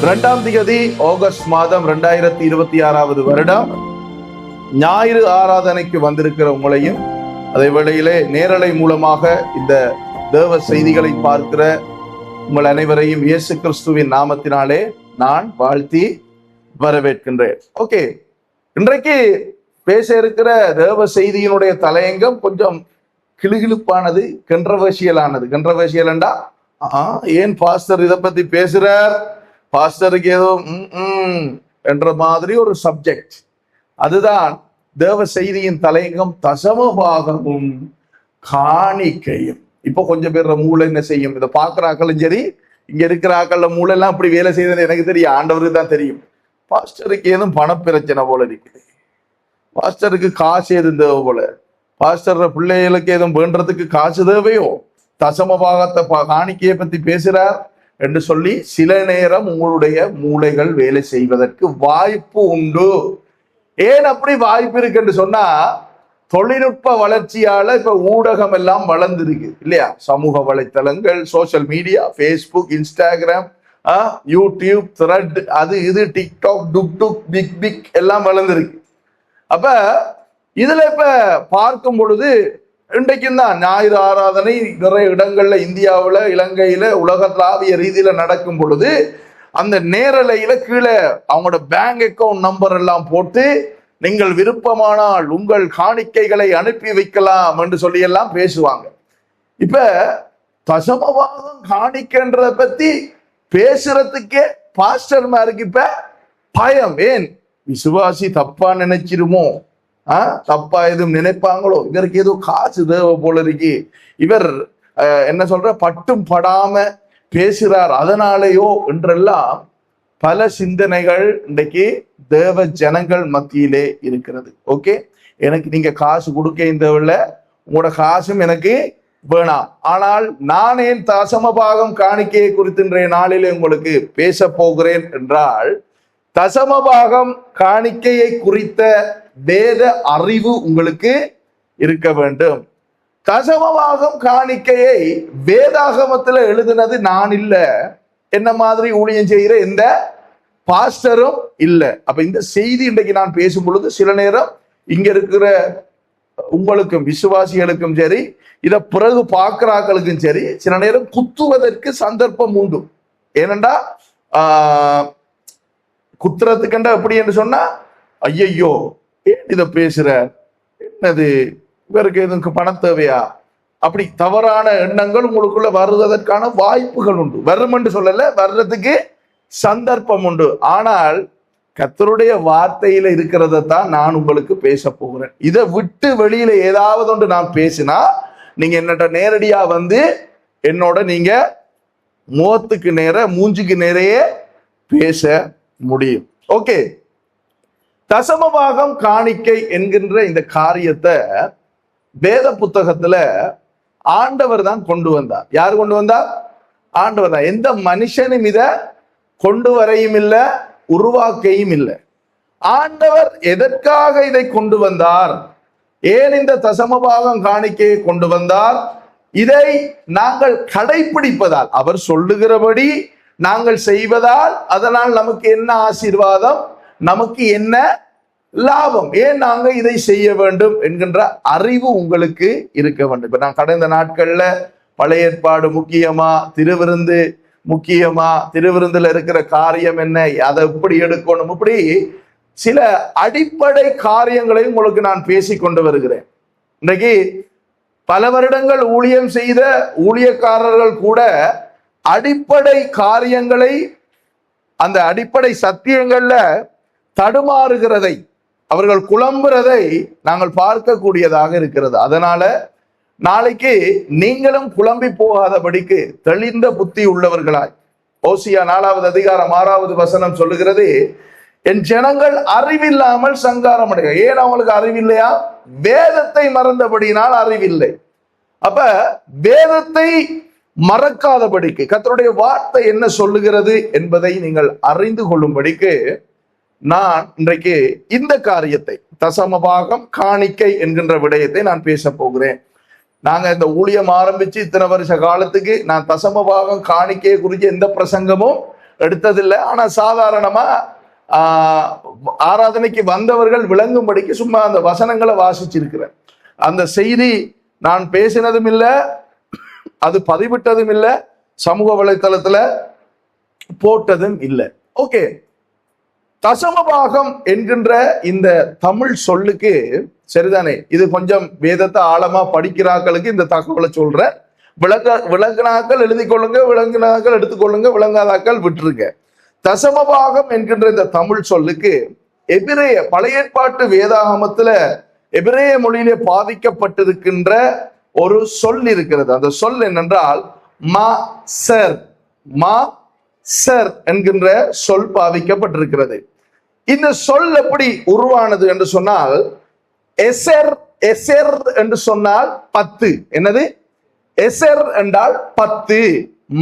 2 August மாதம் 2026 வருடம் ஞாயிறு ஆராதனைக்கு வந்திருக்கிற உங்களையும், அதே வேளையிலே நேரலை மூலமாக இந்த தேவ செய்திகளை பார்க்கிற உங்கள் அனைவரையும் இயேசு கிறிஸ்துவின் நாமத்தினாலே நான் வாழ்த்தி வரவேற்கின்றேன். ஓகே, இன்றைக்கு பேச இருக்கிற தேவ செய்தியினுடைய தலையங்கம் கொஞ்சம் கிளுகிழுப்பானது, கண்ட்ரவர்ஷியலானது. கண்ட்ரவர்ஷியல்ண்டா ஏன் பாஸ்டர் இதை பத்தி பேசுறார், பாஸ்டருக்கு ஏதோ என்ற மாதிரி ஒரு சப்ஜெக்ட். அதுதான் தேவ செய்தியின் தலையங்கம், தசமபாகமும் காணிக்கையும். இப்போ கொஞ்சம் பேர் மூளை என்ன செய்யும், இதை பார்க்குறாக்களும் சரி, இங்க இருக்கிற ஆக்கள மூளை எல்லாம் இப்படி வேலை செய்தது எனக்கு தெரியும், ஆண்டவருக்கு தான் தெரியும். பாஸ்டருக்கு ஏதும் பணப்பிரச்சனை போல இருக்குது, பாஸ்டருக்கு காசு எதுவும் தேவை போல, பாஸ்டர் பிள்ளைகளுக்கு எதுவும் வேண்டதுக்கு காசு தேவையோ, தசமபாகத்தை காணிக்கையை பத்தி பேசுறார் என்று சொல்லி சில நேரம் உங்களுடைய மூளைகள் வேலை செய்வதற்கு வாய்ப்பு உண்டு. ஏன் அப்படி வாய்ப்பு இருக்கு என்று சொன்னா, தொழில்நுட்ப வளர்ச்சியால இப்ப ஊடகம் எல்லாம் வளர்ந்துருக்கு இல்லையா? சமூக வலைத்தளங்கள், social media, Facebook, Instagram, YouTube, thread, அது இது, டிக்டாக், டுக் பிக் பிக் எல்லாம் வளர்ந்துருக்கு. அப்ப இதுல இப்ப பார்க்கும் பொழுது இன்றைக்கும் தான் ஞாயிறு ஆராதனை நிறைய இடங்கள்ல, இந்தியாவில், இலங்கையில, உலகளாவிய ரீதியில நடக்கும் பொழுது அந்த நேரலையில கீழே அவங்களோட பேங்க் அக்கவுண்ட் நம்பர் எல்லாம் போட்டு நீங்கள் விருப்பமானால் உங்கள் காணிக்கைகளை அனுப்பி வைக்கலாம் என்று சொல்லி எல்லாம் பேசுவாங்க. இப்ப தசமபாகம் காணிக்கைன்றத பத்தி பேசுறதுக்கே பாஸ்டர்மாருக்கு இப்ப பயம். ஏன்? விசுவாசி தப்பா நினைச்சிருமோ, தப்பா எதுவும் நினைப்பாங்களோ, இவருக்கு ஏதோ காசு தேவை போல இருக்கு, இவர் என்ன சொல்ற பட்டும் படாம பேசுறார் அதனாலேயோ என்றெல்லாம் பல சிந்தனைகள் இன்றைக்கு தேவ ஜனங்கள் மத்தியிலே இருக்கிறது. ஓகே, எனக்கு நீங்க காசு கொடுக்க தேவையில்ல, உங்களோட காசும் எனக்கு வேணாம். ஆனால் நான் ஏன் தசமபாகம் காணிக்கையை குறித்து இன்றைய நாளிலே உங்களுக்கு பேச போகிறேன் என்றால், தசமபாகம் காணிக்கையை குறித்த வேத அறிவு உங்களுக்கு இருக்க வேண்டும். தசமபாகம் காணிக்கையை வேதாகமத்துல எழுதினது நான் இல்ல, என்ன மாதிரி ஊழியம் செய்கிற எந்த பாஸ்டரும் இல்ல. அப்ப இந்த செய்தி இன்றைக்கு நான் பேசும் பொழுது சில நேரம் இங்க இருக்கிற உங்களுக்கும் விசுவாசிகளுக்கும் சரி, இத பிறகு பார்க்கிறாக்களுக்கும் சரி, சில நேரம் குத்துவதற்கு சந்தர்ப்பம் உண்டு. ஏனென்றா குத்துறதுக்கண்டா எப்படி என்று சொன்னா, ஐயையோ ஏன் இதை பேசுற, என்னது இவருக்கு எதுக்கு பணம் தேவையா, அப்படி தவறான எண்ணங்கள் உங்களுக்குள்ள வருவதற்கான வாய்ப்புகள் உண்டு. வரும் என்று சொல்லல, வர்றதுக்கு சந்தர்ப்பம் உண்டு. ஆனால் கர்த்தருடைய வார்த்தையில இருக்கிறதான் நான் உங்களுக்கு பேச போகிறேன். இதை விட்டு வெளியில ஏதாவது ஒன்று நான் பேசினா, நீங்க என்னட்ட நேரடியா வந்து என்னோட நீங்க முகத்துக்கு நேர, மூஞ்சுக்கு நேரையே பேச முடியும். ஓகே, தசமபாகம் காணிக்கை என்கின்ற இந்த காரியத்தை வேத புத்தகத்துல ஆண்டவர் தான் கொண்டு வந்தார். யார் கொண்டு வந்தார்? ஆண்டவர் தான். எந்த மனுஷனும் இத கொண்டு வரையும் இல்லை, உருவாக்கையும் இல்லை. ஆண்டவர் எதற்காக இதை கொண்டு வந்தார், ஏன் இந்த தசமபாகம் காணிக்கையை கொண்டு வந்தார்? இதை நாங்கள் கடைபிடிப்பதால், அவர் சொல்லுகிறபடி நாங்கள் செய்வதால், அதனால் நமக்கு என்ன ஆசீர்வாதம், நமக்கு என்ன லாபம், ஏன் நாங்க இதை செய்ய வேண்டும் என்கின்ற அறிவு உங்களுக்கு இருக்க வேண்டும். இப்ப நான் கடந்த நாட்கள்ல பழைய ஏற்பாடு முக்கியமா, திருவிருந்து முக்கியமா, திருவிருந்துல இருக்கிற காரியம் என்ன, அதை எப்படி எடுக்கணும், இப்படி சில அடிப்படை காரியங்களை உங்களுக்கு நான் பேசி கொண்டு வருகிறேன். இன்றைக்கு பல வருடங்கள் ஊழியம் செய்த ஊழியக்காரர்கள் கூட அடிப்படை காரியங்களை, அந்த அடிப்படை சத்தியங்கள்ல தடுமாறுகிறதை, அவர்கள் குழம்புறதை நாங்கள் பார்க்கக்கூடியதாக இருக்கிறது. அதனால நாளைக்கு நீங்களும் குழம்பி போகாதபடிக்கு தெளிந்த புத்தி உள்ளவர்களாய், ஓசியா 4வது அதிகாரம் 6வது வசனம் சொல்லுகிறது, என் ஜனங்கள் அறிவில்லாமல் சங்காரம் அடைய. ஏன் அவங்களுக்கு அறிவில்லையா? வேதத்தை மறந்தபடினால் அறிவில்லை. அப்ப வேதத்தை மறக்காதபடிக்கு, கர்த்தருடைய வார்த்தை என்ன சொல்லுகிறது என்பதை நீங்கள் அறிந்து கொள்ளும்படிக்கு நான் இன்றைக்கு இந்த காரியத்தை, தசமபாகம் காணிக்கை என்கின்ற விடயத்தை நான் பேச போகிறேன். நாங்க இந்த ஊழியம் ஆரம்பிச்சு இத்தனை வருஷ காலத்துக்கு நான் தசமபாகம் காணிக்கையை குறித்து எந்த பிரசங்கமும் எடுத்ததில்லை. ஆனா சாதாரணமா ஆராதனைக்கு வந்தவர்கள் விளங்கும்படிக்கு சும்மா அந்த வசனங்களை வாசிச்சிருக்கிறேன். அந்த செய்தி நான் பேசினதும் இல்லை, அது பதிவிட்டதும் இல்லை, சமூக வலைத்தளத்துல போட்டதும் இல்லை. ஓகே, தசமபாகம் என்கின்ற இந்த தமிழ் சொல்லுக்கு சரிதானே, இது கொஞ்சம் வேதத்தை ஆழமா படிக்கிறாக்களுக்கு இந்த தகவலை சொல்றேன். விளங்கினாக்கள் எழுதி கொள்ளுங்க, விளங்கினாக்கள் எடுத்துக்கொள்ளுங்க, விளங்காதாக்கள் விட்டுருங்க. தசமபாகம் என்கின்ற இந்த தமிழ் சொல்லுக்கு எபிரேய பழைய ஏற்பாட்டு வேதாகமத்துல எபிரேய மொழியிலே பாவிக்கப்பட்டிருக்கின்ற ஒரு சொல் இருக்கிறது. அந்த சொல் என்னென்றால் மா சர் என்கின்ற சொல் பாவிக்கப்பட்டிருக்கிறது. இந்த சொல் எப்படி உருவானது என்று சொன்னால், எசர் எசர் என்று சொன்னால் 10. என்னது? எசர் என்றால் 10.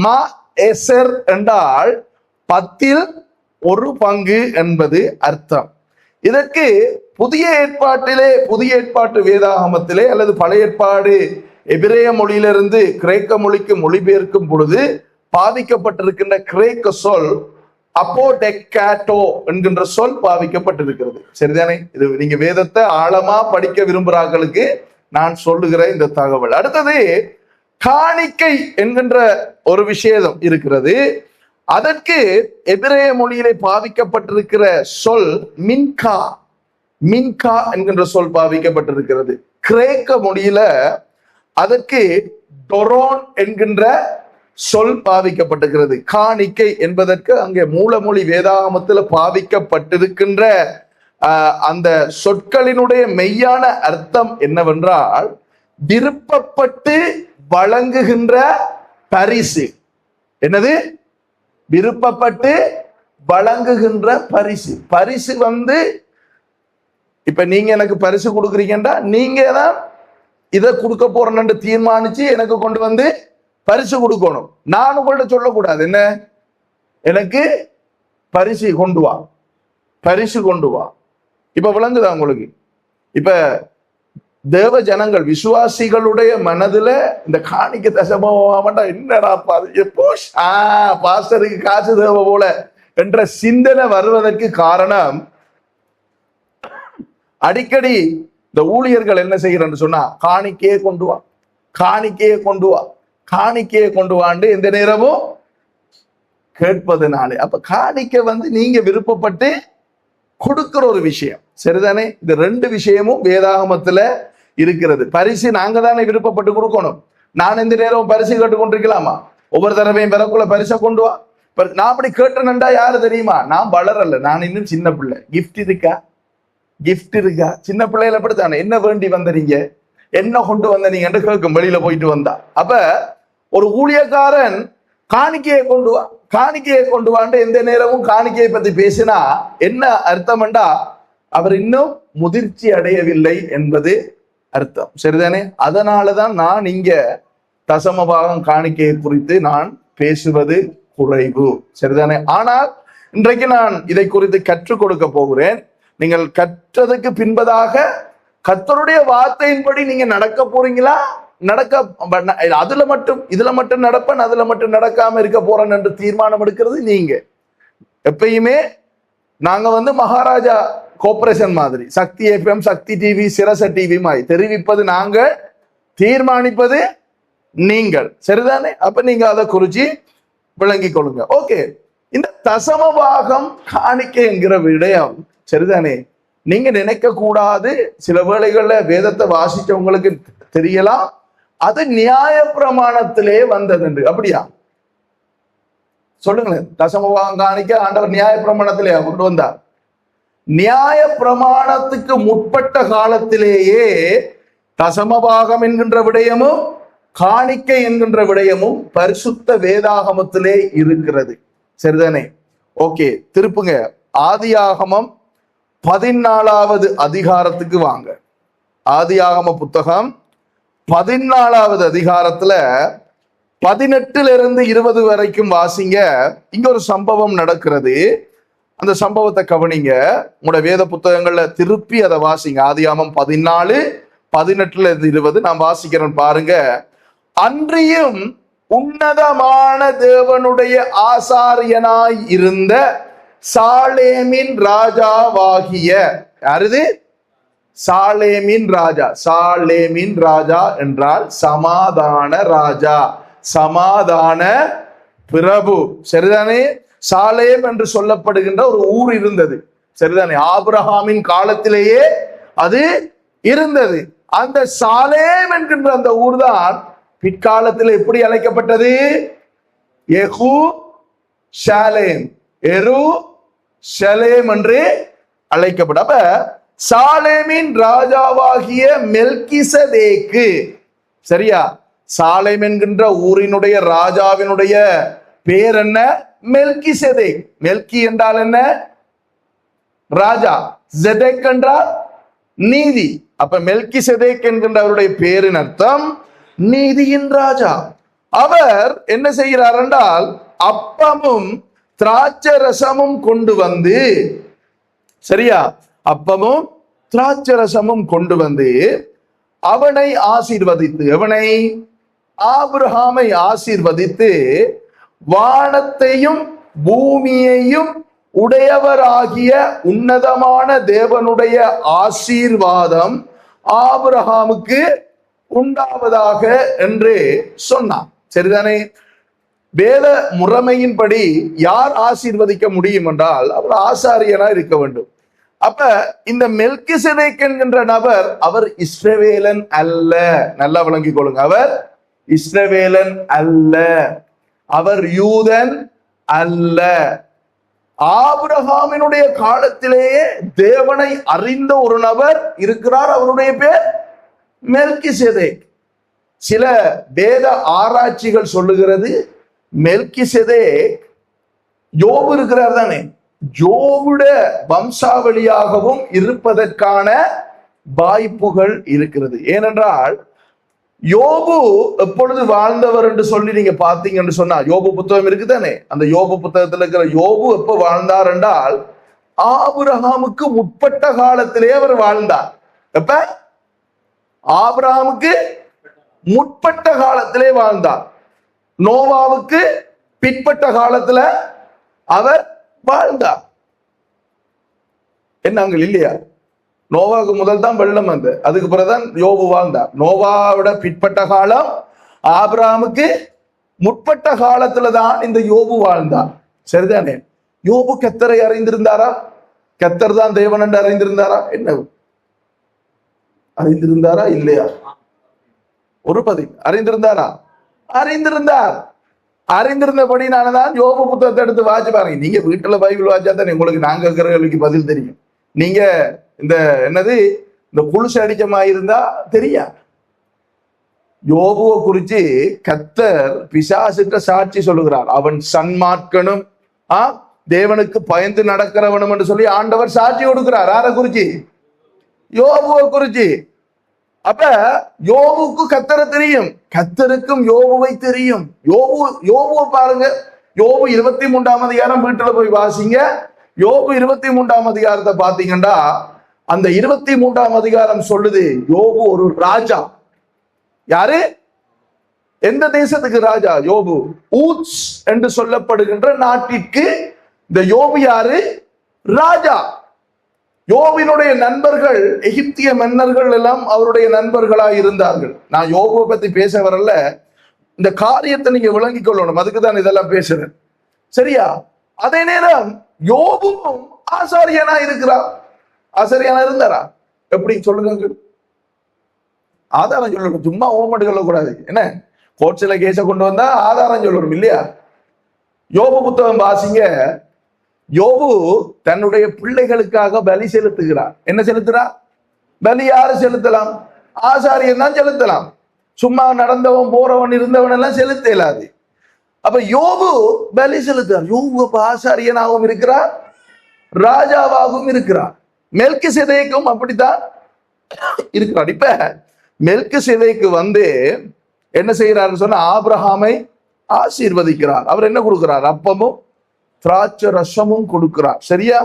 மா எசர் என்றால் 10ல் ஒரு பங்கு என்பது அர்த்தம். இதற்கு புதிய ஏற்பாட்டிலே, புதிய ஏற்பாட்டு வேதாகமத்திலே அல்லது பழைய ஏற்பாடு எபிரேய மொழியிலிருந்து கிரேக்க மொழிக்கு மொழிபெயர்க்கும் பொழுது பாவிக்கப்பட்டிருக்கின்ற கிரேக்க சொல் அப்போடெக்காட்டோ என்கின்ற சொல் பாவிக்கப்பட்டிருக்கிறது. சரிதானே? இது நீங்க வேதத்தை ஆழமா படிக்க விரும்புகிறார்களுக்கு நான் சொல்லுகிற இந்த தகவல். அடுத்தது காணிக்கை என்கின்ற ஒரு விஷயம் இருக்கிறது. அதற்கு எபிரேய மொழியிலே பாவிக்கப்பட்டிருக்கிற சொல் மின்கா. மின்கா என்கின்ற சொல் பாவிக்கப்பட்டிருக்கிறது. கிரேக்க மொழியில அதற்கு டொரோன் என்கின்ற சொல் பாவிக்கப்பட்டிருக்கிறது. காணிக்கை என்பதற்கு அங்கே மூலமொழி வேதாகமத்தில் பாவிக்கப்பட்டிருக்கின்ற அந்த சொற்களினுடைய மெய்யான அர்த்தம் என்னவென்றால், விருப்பப்பட்டு வழங்குகின்ற பரிசு. என்னது? விருப்பப்பட்டு வழங்குகின்ற பரிசு. பரிசு இப்ப நீங்க எனக்கு பரிசு கொடுக்குறீங்கன்னா நீங்க தான் இதை கொடுக்க போறேன்னு தீர்மானிச்சு எனக்கு கொண்டு வந்து பரிசு கொடுக்கணும். நான் உங்கள்ட்ட சொல்லக்கூடாது, என்ன எனக்கு பரிசு கொண்டு வா, பரிசு கொண்டு வா. இப்ப விளங்குதா உங்களுக்கு? இப்ப தேவ ஜனங்கள் விசுவாசிகளுடைய மனதுல இந்த காணிக்க தசமமாட்டா என்னடா பாஸ்டருக்கு காசு தேவை போல என்ற சிந்தனை வருவதற்கு காரணம், அடிக்கடி இந்த ஊழியர்கள் என்ன செய்யறன்னு சொன்னா, காணிக்கையே கொண்டு வா, காணிக்கையே கொண்டு வா, காணிக்கையை கொண்டு வாண்டு எந்த நேரமும் கேட்பதுனாலே. அப்ப காணிக்கை நீங்க விருப்பப்பட்டு கொடுக்கிற ஒரு விஷயம். சரிதானே? இந்த ரெண்டு விஷயமும் வேதாகமத்துல இருக்கிறது. பரிசு நாங்க தானே விருப்பப்பட்டு கொடுக்கணும். நான் எந்த நேரமும் பரிசு கேட்டு கொண்டிருக்கலாமா? ஒவ்வொரு தடவையும் பிறக்குள்ள பரிசை கொண்டு வா. நான் அப்படி கேட்டேன்டா யாரு தெரியுமா? நான் வளரல, நான் இன்னும் சின்ன பிள்ளை. கிஃப்ட் இருக்கா? கிஃப்ட் இருக்கா? சின்ன பிள்ளையில அப்படித்தானே, என்ன வேண்டி வந்தீங்க, என்ன கொண்டு வந்தீங்கன்னு கேட்கும் வெளியில போயிட்டு வந்தா. அப்ப ஒரு ஊழியக்காரன் காணிக்கையை கொண்டு வா, காணிக்கையை கொண்டு வாண்டு எந்த நேரமும் காணிக்கையை பத்தி பேசினா என்ன அர்த்தம்டா, அவர் இன்னும் முதிர்ச்சி அடையவில்லை என்பது அர்த்தம். சரிதானே? அதனாலதான் நான் இங்க தசமபாகம் காணிக்கையை குறித்து நான் பேசுவது குறைவு. சரிதானே? ஆனால் இன்றைக்கு நான் இதை குறித்து கற்றுக் கொடுக்க போகிறேன். நீங்கள் கற்றதுக்கு பின்பதாக கர்த்தருடைய வார்த்தையின்படி நீங்க நடக்க போறீங்களா, அதுல மட்டும் இதுல மட்டும் நடப்பேன், அதுல மட்டும் நடக்காம இருக்க போறேன் என்று தீர்மானம் எடுக்கிறது நீங்க. எப்பயுமே நாங்க மகாராஜா கோஆபரேஷன் மாதிரி சக்தி FM, சக்தி டிவி, சிரச டிவி மாதிரி தெரிவிப்பது நாங்க, தீர்மானிப்பது நீங்கள். சரிதானே? அப்ப நீங்க அதை குறிச்சு விளங்கி கொள்ளுங்க. ஓகே, இந்த தசமபாகம் காணிக்கை என்கிற விடயம் சரிதானே, நீங்க நினைக்க கூடாது. சில வேளைகள்ல வேதத்தை வாசிச்சவங்களுக்கு தெரியலாம், அது நியாய பிரமாணத்திலே வந்தது. அப்படியா? சொல்லுங்களேன். தசமபாகம் காணிக்க ஆண்டவர் நியாய பிரமாணத்திலே கொண்டு வந்தார். நியாய பிரமாணத்துக்கு முற்பட்ட காலத்திலேயே தசமபாகம் என்கின்ற விடயமும் காணிக்கை என்கின்ற விடயமும் பரிசுத்த வேதாகமத்திலே இருக்கிறது. சரிதானே? ஓகே, திருப்புங்க ஆதியாகமம் 14வது அதிகாரத்துக்கு வாங்க. ஆதியாகம புத்தகம் 14வது அதிகாரத்துல 18 20 வரைக்கும் வாசிங்க. இங்க ஒரு சம்பவம் நடக்கிறது. அந்த சம்பவத்தை கவனிங்க. உங்களோட வேத புத்தகங்கள்ல திருப்பி அதை வாசிங்க. ஆதியாகமம் 14 18 20 நான் வாசிக்கிறேன் பாருங்க. அன்றியும் உன்னதமான தேவனுடைய ஆசாரியனாய் இருந்த சாலேமின் ராஜாவாகிய, யாருது? சாலேமின் ராஜா. சாலேமின் ராஜா என்றால் சமாதான ராஜா, சமாதான பிரபு. சரிதானே? சாலேம் என்று சொல்லப்படுகின்ற ஒரு ஊர் இருந்தது. சரிதானே? ஆபிரகாமின் காலத்திலேயே அது இருந்தது. அந்த சாலேம் என்கின்ற அந்த ஊர் தான் பிற்காலத்தில் எப்படி அழைக்கப்பட்டது? எகு ஷாலேம், எரு ஷலேம் என்று அழைக்கப்பட்ட. அப்ப சாலேமின் ராஜாவாகிய மெல்கிசதேக்கு, சரியா? சாலேம் என்கின்ற ஊரினுடைய ராஜாவினுடைய பேர் என்ன? மெல்கிசதேக். மெல்கி என்றால் என்ன? ராஜா. ஜெதேக் என்றால் நீதி. அப்ப மெல்கிசதேக் என்கின்ற அவருடைய பேரின் அர்த்தம் நீதியின் ராஜா. அவர் என்ன செய்கிறார் என்றால் அப்பமும் திராட்சை ரசமும் கொண்டு வந்து, சரியா? அப்பமும் திராட்சை ரசமும் கொண்டு வந்து அவனை ஆசீர்வதித்து, அவனை ஆபிரகாமை ஆசீர்வதித்து, வானத்தையும் பூமியையும் உடையவராகிய உன்னதமான தேவனுடைய ஆசீர்வாதம் ஆபிரகாமுக்கு உண்டாவதாக என்று சொன்னான். சரிதானே? வேத முறைமையின்படி யார் ஆசீர்வதிக்க முடியும் என்றால் அவர் ஆசாரியனா இருக்க வேண்டும். அப்ப இந்த மெல்கிசதேக் என்கின்ற நபர் அவர் இஸ்ரவேலன் அல்ல. நல்லா விளங்கிக் கொள்ளுங்க. அவர் இஸ்ரவேலன் அல்ல, அவர் யூதன் அல்ல. ஆபிரகாமினுடைய காலத்திலேயே தேவனை அறிந்த ஒரு நபர் இருக்கிறார், அவருடைய பேர் மெல்கிசதேக். சில வேத ஆராய்ச்சிகள் சொல்லுகிறது மெல்கிசதேக் யோபு இருக்கிறார் தானே, யோபுடைய வம்சாவளியாகவும் இருப்பதற்கான வாய்ப்புகள் இருக்கிறது. ஏனென்றால் யோபு எப்பொழுது வாழ்ந்தவர் என்று சொல்லி நீங்க பாத்தீங்கன்னு சொன்னா, யோபு புத்தகம் இருக்குதானே, அந்த யோபு புத்தகத்தில் இருக்கிற யோபு எப்ப வாழ்ந்தார் என்றால் ஆபிரகாமுக்கு முற்பட்ட காலத்திலே அவர் வாழ்ந்தார். எப்ப? ஆபிரகாமுக்கு முற்பட்ட காலத்திலே வாழ்ந்தார். நோவாவுக்கு பிற்பட்ட காலத்துல அவர் வாழ்ந்தார். என்னங்கள் இல்லையா? நோவாவுக்கு முதல் தான் வெள்ளம் வந்து, அதுக்கு பிறகுதான் யோபு வாழ்ந்தார். நோவாவோட பிற்பட்ட காலம், ஆபிரகாமுக்கு முற்பட்ட காலத்துல தான் இந்த யோபு வாழ்ந்தார். சரிதானே? யோபு கர்த்தரை அறிந்திருந்தாரா? கர்த்தர் தான் தேவன் என்று அறிந்திருந்தாரா? என்ன அறிந்திருந்தாரா இல்லையா? ஒரு பதில் அறிந்திருந்தாரா? அறிந்திருந்தார். அறிந்திருந்தபடினாலதான் யோபு புத்தகத்தை எடுத்து வாசி பாருங்க. நீங்க வீட்டுல பைபிள் வாசிச்சா தான் உங்களுக்கு நாங்க இருக்கிற கேள்விக்கு பதில் தெரியும். நீங்க இந்த என்னது இந்த புழுசு அடிச்சமா இருந்தா தெரியா? யோபுவை குறிச்சு கர்த்தர் பிசாசுட்ட சாட்சி சொல்லுகிறார். அவன் சன்மார்க்கனும் தேவனுக்கு பயந்து நடக்கிறவனும் என்று சொல்லி ஆண்டவர் சாட்சி கொடுக்கிறார். யாரை குறிச்சு? யோபுவை குறிச்சு. அப்ப யோபுக்கு கர்த்தரை தெரியும், கர்த்தருக்கும் யோபுவை தெரியும். யோபுவை பாருங்க. யோபு 23ஆம் அதிகாரம் வீட்டுல போய் வாசிங்க. யோபு 23ஆம் அதிகாரத்தை பாத்தீங்கன்னா அந்த 23ஆம் அதிகாரம் சொல்லுது யோபு ஒரு ராஜா. யாரு? எந்த தேசத்துக்கு ராஜா? யோபு ஊத்ஸ் என்று சொல்லப்படுகின்ற நாட்டிற்கு இந்த யோபு யாரு? ராஜா. யோபினுடைய நண்பர்கள் எகிப்திய மன்னர்கள் எல்லாம் அவருடைய நண்பர்களாய் இருந்தார்கள். நான் யோபுவை பத்தி பேச வரல, இந்த காரியத்தை நீங்க விளங்கிக் கொள்ளணும், அதுக்குதான் இதெல்லாம் பேசுறேன். சரியா? அதே நேரம் யோபுவும் ஆசாரியனா இருக்கிறார். ஆசாரியனா இருந்தாரா? எப்படி சொல்லுங்க, ஆதாரம் சொல்லணும். சும்மா ஓமட்டு சொல்லக்கூடாது. என்ன கோர்ட்ஸ்ல கேஸ கொண்டு வந்தா ஆதாரம் சொல்லணும் இல்லையா? யோபு புத்தகம் வாசிங்க. யோபு தன்னுடைய பிள்ளைகளுக்காக பலி செலுத்துகிறார். என்ன செலுத்துறார்? பலி யாரு செலுத்தலாம்? ஆசாரியன் தான் செலுத்தலாம். சும்மா நடந்தவன் போறவன் இருந்தவன் எல்லாம் செலுத்த இயலாது. அப்ப யோபு பலி செலுத்துறார். யோபு அப்ப ஆசாரியனாகவும் இருக்கிறார், ராஜாவாகவும் இருக்கிறார். மெல்கிசதேக்கும் அப்படித்தான் இருக்கிறார். இப்ப மெல்கிசதேக்கு வந்து என்ன செய்யறாருன்னு சொன்னா ஆபிரகாமை ஆசீர்வதிக்கிறார். அவர் என்ன கொடுக்கிறார்? அப்பமும் திராட்சை ரசமும் கொடுக்கிறார். சரியா?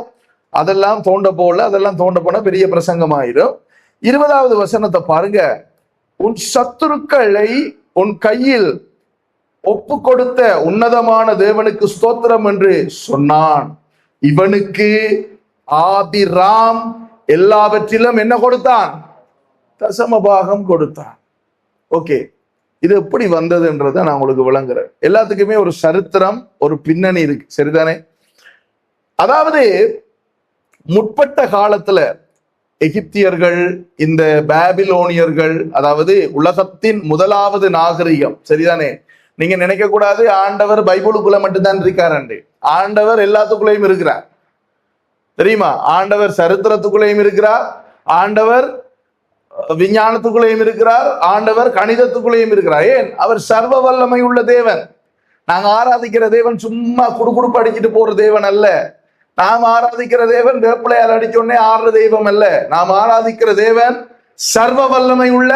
அதெல்லாம் தோண்ட போல, அதெல்லாம் தோண்ட போன பெரிய பிரசங்கமாயிரும். 20வது வசனத்தை பாருங்க. உன் சத்துருக்களை உன் கையில் ஒப்பு கொடுத்த உன்னதமான தேவனுக்கு ஸ்தோத்திரம் என்று சொன்னான். இவனுக்கு ஆபிராம் எல்லாவற்றிலும் என்ன கொடுத்தான்? தசமபாகம் கொடுத்தான். ஓகே, இது எப்படி வந்ததுன்றதை நான் உங்களுக்கு விளங்குறேன். எல்லாத்துக்குமே ஒரு சரித்திரம், ஒரு பின்னணி இருக்கு, சரிதானே? அதாவது முற்பட்ட காலத்துல எகிப்தியர்கள், இந்த பாபிலோனியர்கள், அதாவது உலகத்தின் முதலாவது நாகரிகம், சரிதானே? நீங்க நினைக்க கூடாது ஆண்டவர் பைபிளுக்குள்ள மட்டும்தான் இருக்காரு. ஆண்டவர் எல்லாத்துக்குள்ளேயும் இருக்கிறார், தெரியுமா? ஆண்டவர் சரித்திரத்துக்குள்ளேயும் இருக்கிறார், ஆண்டவர் விஞ்ஞானத்துக்குள்ளேயும் இருக்கிறார், ஆண்டவர் கணிதத்துக்குள்ளேயும் இருக்கிறார். ஏன்? அவர் சர்வ வல்லமை உள்ள தேவன். நாங்க ஆராதிக்கிற தேவன் சும்மா குடுகுடுப்பு அடிச்சுட்டு போற தேவன் அல்ல. நாம் ஆராதிக்கிற தேவன் வேப்பிலையால் அடிச்சோடனே ஆடுற தெய்வம் அல்ல. நாம் ஆராதிக்கிற தேவன் சர்வ வல்லமை உள்ள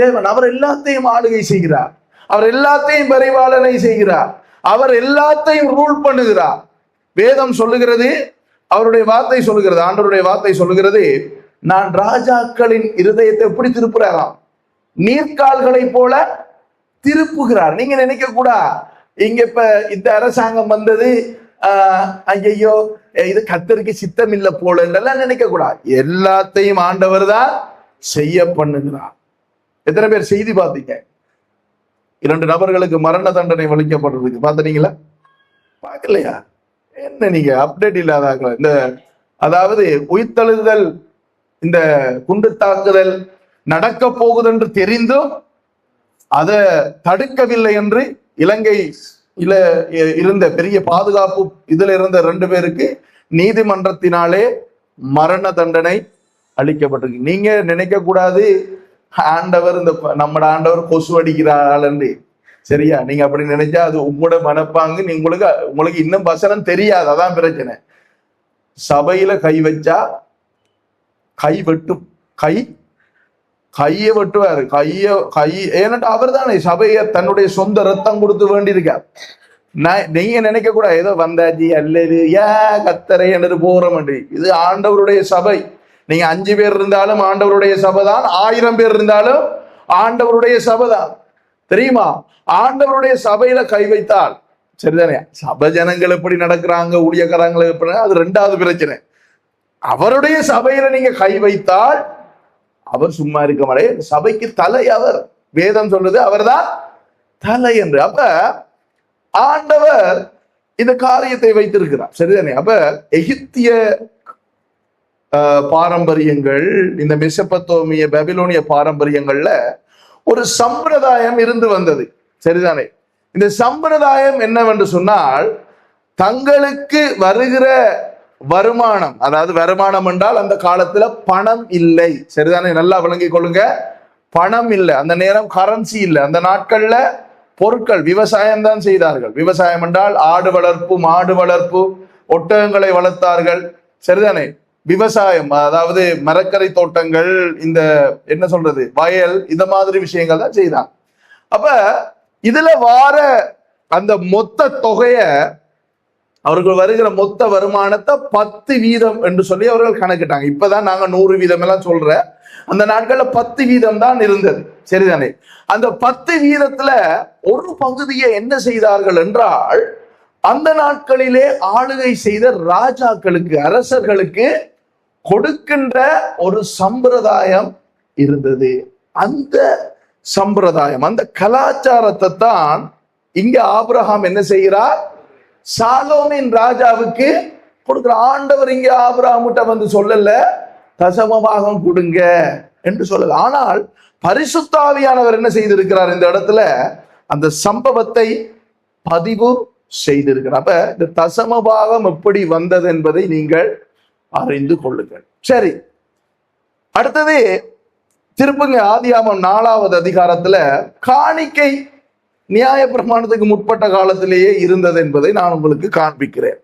தேவன். அவர் எல்லாத்தையும் ஆளுகை செய்கிறார், அவர் எல்லாத்தையும் பரிபாலனை செய்கிறார், அவர் எல்லாத்தையும் ரூல் பண்ணுகிறார். வேதம் சொல்லுகிறது, அவருடைய வார்த்தை சொல்லுகிறது, ஆண்டவருடைய வார்த்தை சொல்லுகிறது, நான் ராஜாக்களின் இருதயத்தை எப்படி திருப்புறாராம்? நீர்க்கால்களை போல திருப்புகிறார். நீங்க நினைக்க கூடா இங்க இப்ப இந்த அரசாங்கம் வந்தது, ஐயோ இது கர்த்தருக்கு சித்தம் இல்லை போல என்றெல்லாம் நினைக்க கூடாது. எல்லாத்தையும் ஆண்டவர் தான் செய்ய பண்ணுகிறார். எத்தனை பேர் செய்தி பார்த்தீங்க? 2 நபர்களுக்கு மரண தண்டனை வழங்கப்படுறதுக்கு பார்த்தீங்களா? பார்க்கலையா? என்ன நீங்க அப்டேட் இல்லாத இந்த, அதாவது உயிர்த்தெழுதல், இந்த குண்டு தாக்குதல் நடக்க போகுது என்று தெரிந்தும் அதை தடுக்கவில்லை என்று இலங்கை இருந்த பெரிய பாதுகாப்பு இதுல இருந்த 2 பேருக்கு நீதிமன்றத்தினாலே மரண தண்டனை அளிக்கப்பட்டிருக்கு. நீங்க நினைக்க கூடாது ஆண்டவர் இந்த நம்ம ஆண்டவர் கொசு அடிக்கிறாள் என்று, சரியா? நீங்க அப்படி நினைச்சா அது உங்களோட மனப்பாங்கு. உங்களுக்கு இன்னும் வசனம் தெரியாது, அதான் பிரச்சனை. சபையில கை வச்சா கை வெட்டும், கையை வெட்டுவாரு, ஏன்னா அவர் தானே சபையை தன்னுடைய சொந்த ரத்தம் கொடுத்து வேண்டியிருக்கார். நீங்க நினைக்க கூட ஏதோ வந்தாச்சு அல்லது கத்தரை என்று போறோம் என்று. இது ஆண்டவருடைய சபை. நீங்க 5 பேர் இருந்தாலும் ஆண்டவருடைய சபை தான், 1000 பேர் இருந்தாலும் ஆண்டவருடைய சபை தான், தெரியுமா? ஆண்டவருடைய சபையில கை வைத்தால், சரிதானே? சபை ஜனங்கள் எப்படி நடக்கிறாங்க, ஊழியக்காரங்களை எப்படி, அது 2வது பிரச்சனை. அவருடைய சபையில நீங்க கை வைத்தால் அவர் சும்மா இருக்க மாட்டே. சபைக்கு தலை அவர். வேதம் சொல்றது அவர்தான் தலை என்று. அப்ப ஆண்டவர் இந்த காரியத்தை வைத்திருக்கிறார், சரிதானே? அப்ப எகிப்திய பாரம்பரியங்கள், இந்த மெசபத்தோமிய பாபிலோனிய பாரம்பரியங்கள்ல ஒரு சம்பிரதாயம் இருந்து வந்தது, சரிதானே? இந்த சம்பிரதாயம் என்னவென்று சொன்னால், தங்களுக்கு வருகிற வருமானம், அதாவது வருமானம் என்றால் அந்த காலத்துல பணம் இல்லை, சரிதானே? நல்லா விளங்கிக் கொள்ளுங்க. பணம் இல்லை, அந்த நேரம் கரன்சி இல்லை. அந்த நாட்கள்ல பொருட்கள் விவசாயம் தான் செய்தார்கள். விவசாயம் என்றால் ஆடு வளர்ப்பு, மாடு வளர்ப்பு, ஒட்டகங்களை வளர்த்தார்கள், சரிதானே? விவசாயம், அதாவது மரக்கரை தோட்டங்கள், இந்த என்ன சொல்றது, வயல், இந்த மாதிரி விஷயங்கள் தான் செய்தாங்க. அப்ப இதுல வார அந்த மொத்த தொகைய, அவர்கள் வருகிற மொத்த வருமானத்தை 10% என்று சொல்லி அவர்கள் கணக்கிட்டாங்க. இப்பதான் நாங்க 100% எல்லாம் சொல்ற, அந்த நாட்கள்ல 10% தான் இருந்தது, சரிதானே? அந்த 10%த்துல ஒரு பகுதியை என்ன செய்தார்கள் என்றால், அந்த நாட்களிலே ஆளுகை செய்த ராஜாக்களுக்கு, அரசர்களுக்கு கொடுக்கின்ற ஒரு சம்பிரதாயம் இருந்தது. அந்த சம்பிரதாயம், அந்த கலாச்சாரத்தை தான் இங்க ஆபிரகாம் என்ன செய்கிறார்? சாலோமின் ராஜாவுக்கு கொடுக்கிற. ஆண்டவர் இங்க ஆபிரகாமிட்ட வந்து சொல்லல தசமபாகம் கொடுங்க என்று சொல்லல. ஆனால் பரிசுத்த ஆவியானவர் என்ன செய்திருக்கிறார்? இந்த இடத்துல அந்த சம்பவத்தை பதிவு செய்திருக்கிறார். அப்ப இந்த தசமபாகம் எப்படி வந்தது என்பதை நீங்கள் அறிந்து கொள்ளுங்கள். சரி, அடுத்தது திருப்புங்க ஆதியாகமம் 4வது அதிகாரத்துல காணிக்கை நியாய பிரமாணத்துக்கு முற்பட்ட காலத்திலேயே இருந்தது என்பதை நான் உங்களுக்கு காண்பிக்கிறேன்.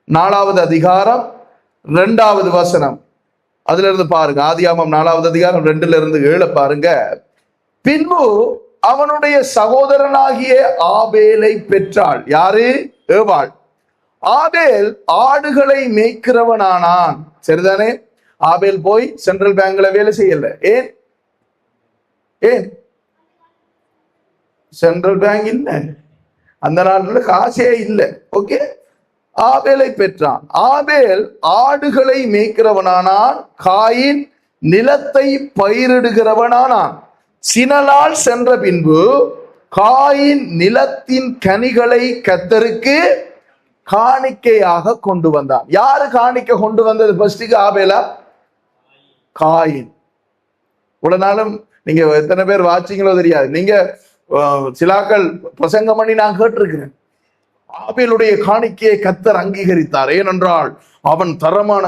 4வது அதிகாரம் 2வது வசனம், அதுல இருந்து பாருங்க. ஆதியாகமம் 4வது அதிகாரம் 2-7 பாருங்க. பின்பு அவனுடைய சகோதரனாகிய ஆபேலை பெற்றாள். யாரு? ஏவாள். ஆபேல் ஆடுகளை மேய்க்கிறவனானான், சரிதானே? ஆபேல் போய் சென்ட்ரல் பேங்க்ல வேலை செய்யல. ஏன்? சென்ட்ரல் பேங்க் இல்ல, அந்த நாள்ல காசே இல்லை. ஓகே, ஆபேலை பெற்றான். ஆபேல் ஆடுகளை மேய்க்கிறவனானான். காயின் நிலத்தை பயிரிடுகிறவனானான். சினலால் சென்ற பின்பு காயின் நிலத்தின் கனிகளை கர்த்தருக்கு காணிக்கையாக கொண்டு வந்தான். யாரு காணிக்கை கொண்டு வந்தது? ஃபர்ஸ்டுக்கு ஆபேலா? காயின். உடனாலும் நீங்க எத்தனை பேர் வாட்சிங்களோ தெரியாது. நீங்க சிலாக்கள் பிரசங்கம் பண்ணி நான் கேட்டிருக்கிறேன். ஆபேலுடைய காணிக்கையை கர்த்தர் அங்கீகரித்தார். ஏனென்றால் அவன் தரமான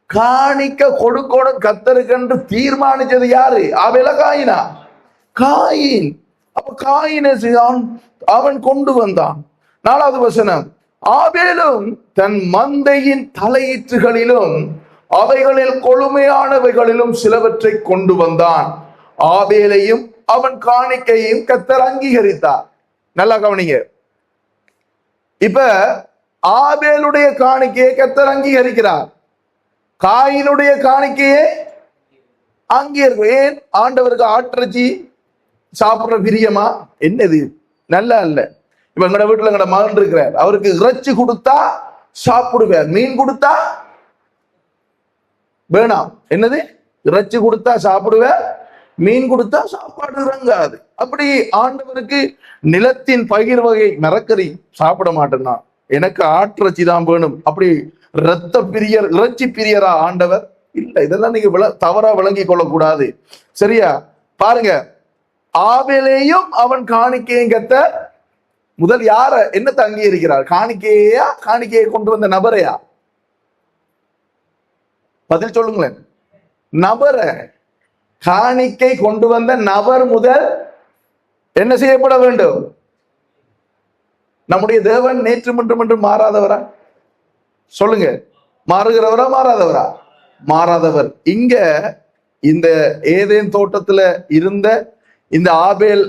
காணிக்க கொடுக்கணும் கர்த்தருக்கு என்று தீர்மானிச்சது யாரு? ஆபேலா காயினா? காயின். அப்ப காயினை அவன் கொண்டு வந்தான். 4வது வசனம், ஆபேலும் தன் மந்தையின் தலையீற்றுகளிலும் அவைகளில் கொழுமையானவைகளிலும் சிலவற்றை கொண்டு வந்தான். ஆபேலையும் அவன் காணிக்கையும் கர்த்தர் அங்கீகரித்தார். நல்லா கவனிங்க. இப்ப ஆபேலுடைய காணிக்கையை கர்த்தர் அங்கீகரிக்கிறார், காயினுடைய காணிக்கையை அங்கீகரிக்க. ஏன்? ஆண்டவருக்கு ஆட்டிறைச்சி சாப்பிடுற பிரியமா? என்னது நல்லா இல்ல. இப்ப எங்கட வீட்டுல எங்கட மகன் இருக்கிறார், அவருக்கு இறைச்சி கொடுத்தா சாப்பிடுவார், மீன் கொடுத்தா வேணாம். என்னது? இறைச்சி கொடுத்தா சாப்பிடுவார், மீன் கொடுத்தா சாப்பாடு இறங்காது. அப்படி ஆண்டவருக்கு நிலத்தின் பயிர் வகை மரக்கறி சாப்பிட மாட்டேன்னா, எனக்கு ஆட்டிறைச்சி தான் வேணும். அப்படி இரத்த பிரியர், இறைச்சி பிரியரா ஆண்டவர்? இல்ல. இதெல்லாம் நீங்க தவறா விளங்கி கொள்ளக்கூடாது. சரியா? பாருங்க, ஆபேலையும் அவன் காணிக்கையும் கர்த்தர் முதல் யார என்னத்தை அங்கீகரிக்கிறார்? காணிக்கையா? காணிக்கையை கொண்டு வந்த நபரையா? பதில் சொல்லுங்களேன். நபர. காணிக்கை கொண்டு வந்த நபர் முதல் என்ன செய்யப்பட வேண்டும்? நம்முடைய தேவன் நேற்று என்று மாறாதவரா? சொல்லுங்க. மாறுகிறவரா மாறாதவரா? மாறாதவர். இங்க இந்த ஏதேன் தோட்டத்துல இருந்த இந்த ஆபேல்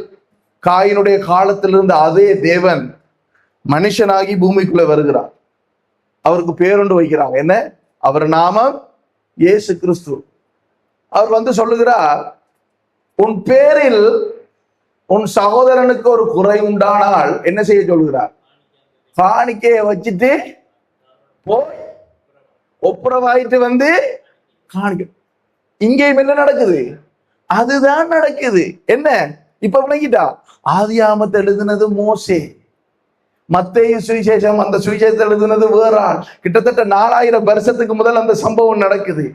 காயினுடைய காலத்திலிருந்து அதே தேவன் மனுஷனாகி பூமிக்குள்ள வருகிறார். அவருக்கு பேரொன்று வைக்கிறாங்க. என்ன? அவர் நாமம் இயேசு கிறிஸ்து. அவர் வந்து சொல்லுகிறார், உன் பேரில் உன் சகோதரனுக்கு ஒரு குறை உண்டானால் என்ன செய்ய சொல்கிறார்? காணிக்கையை வச்சுட்டு போய் ஒப்புரவாயிட்டு வந்து காணிக்க. இங்கேயும் என்ன நடக்குது? அதுதான் நடக்குது. என்ன இப்ப விளங்கிட்டா? ஆதியாமத்தை எழுதினது மோசே, மத்தேயு சுவிசேஷம், அந்த சுவிசேஷத்தை எழுதினது வேற ஆள். கிட்டத்தட்ட 4000 வருஷத்துக்கு முதல் அந்த சம்பவம் நடக்குது.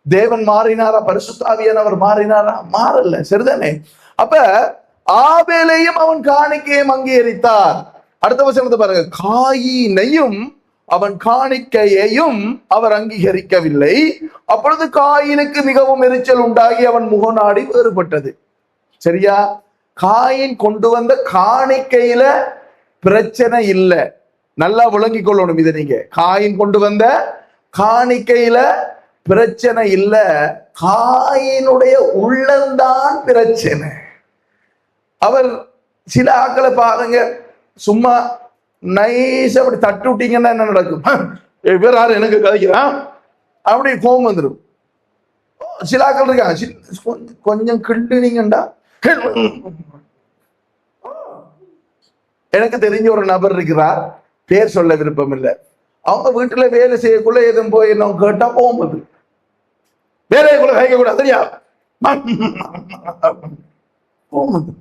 தேவன் மாறினாரா? பரிசுத்த ஆவியானவர் மாறினாரா? மாறல. சரிதானே? அப்ப ஆபேலையும் அவன் காணிக்கையும் அங்கீகரித்தார். அடுத்த வசனத்தை பாருங்க, காயினையும் அவன் காணிக்கையையும் அவர் அங்கீகரிக்கவில்லை. அப்பொழுது காயினுக்கு மிகவும் எரிச்சல் உண்டாகி அவன் முகநாடி வேறுபட்டது. சரியா? காயின் கொண்டு வந்த காணிக்கையில பிரச்சனை இல்லை. நல்லா விளங்கி கொள்ளணும் இதை. நீங்க காயின் கொண்டு வந்த காணிக்கையில பிரச்சனை இல்லை, காயினுடைய உள்ளந்தான் பிரச்சனை. அவர் சில ஆக்களை பாருங்க, சும்மா நைஸ் அப்படி தட்டு விட்டீங்கன்னா என்ன நடக்கும்? வேற யாரும் எனக்கு கதைக்கிறான் அப்படி கோபம் வந்துடும். சில ஆக்கள் இருக்காங்க, கொஞ்சம் கிண்டுனீங்கண்டா. எனக்கு தெரிஞ்ச ஒரு நபர் இருக்கிறார், பேர் சொல்ல விருப்பம் இல்லை. அவங்க வீட்டுல வேலை செய்யக்குள்ள எதுவும் போய் என்ன கேட்டா போகும்போது வேலைக்குள்ள கைக்க கூடாது. சரியா? போகும்போது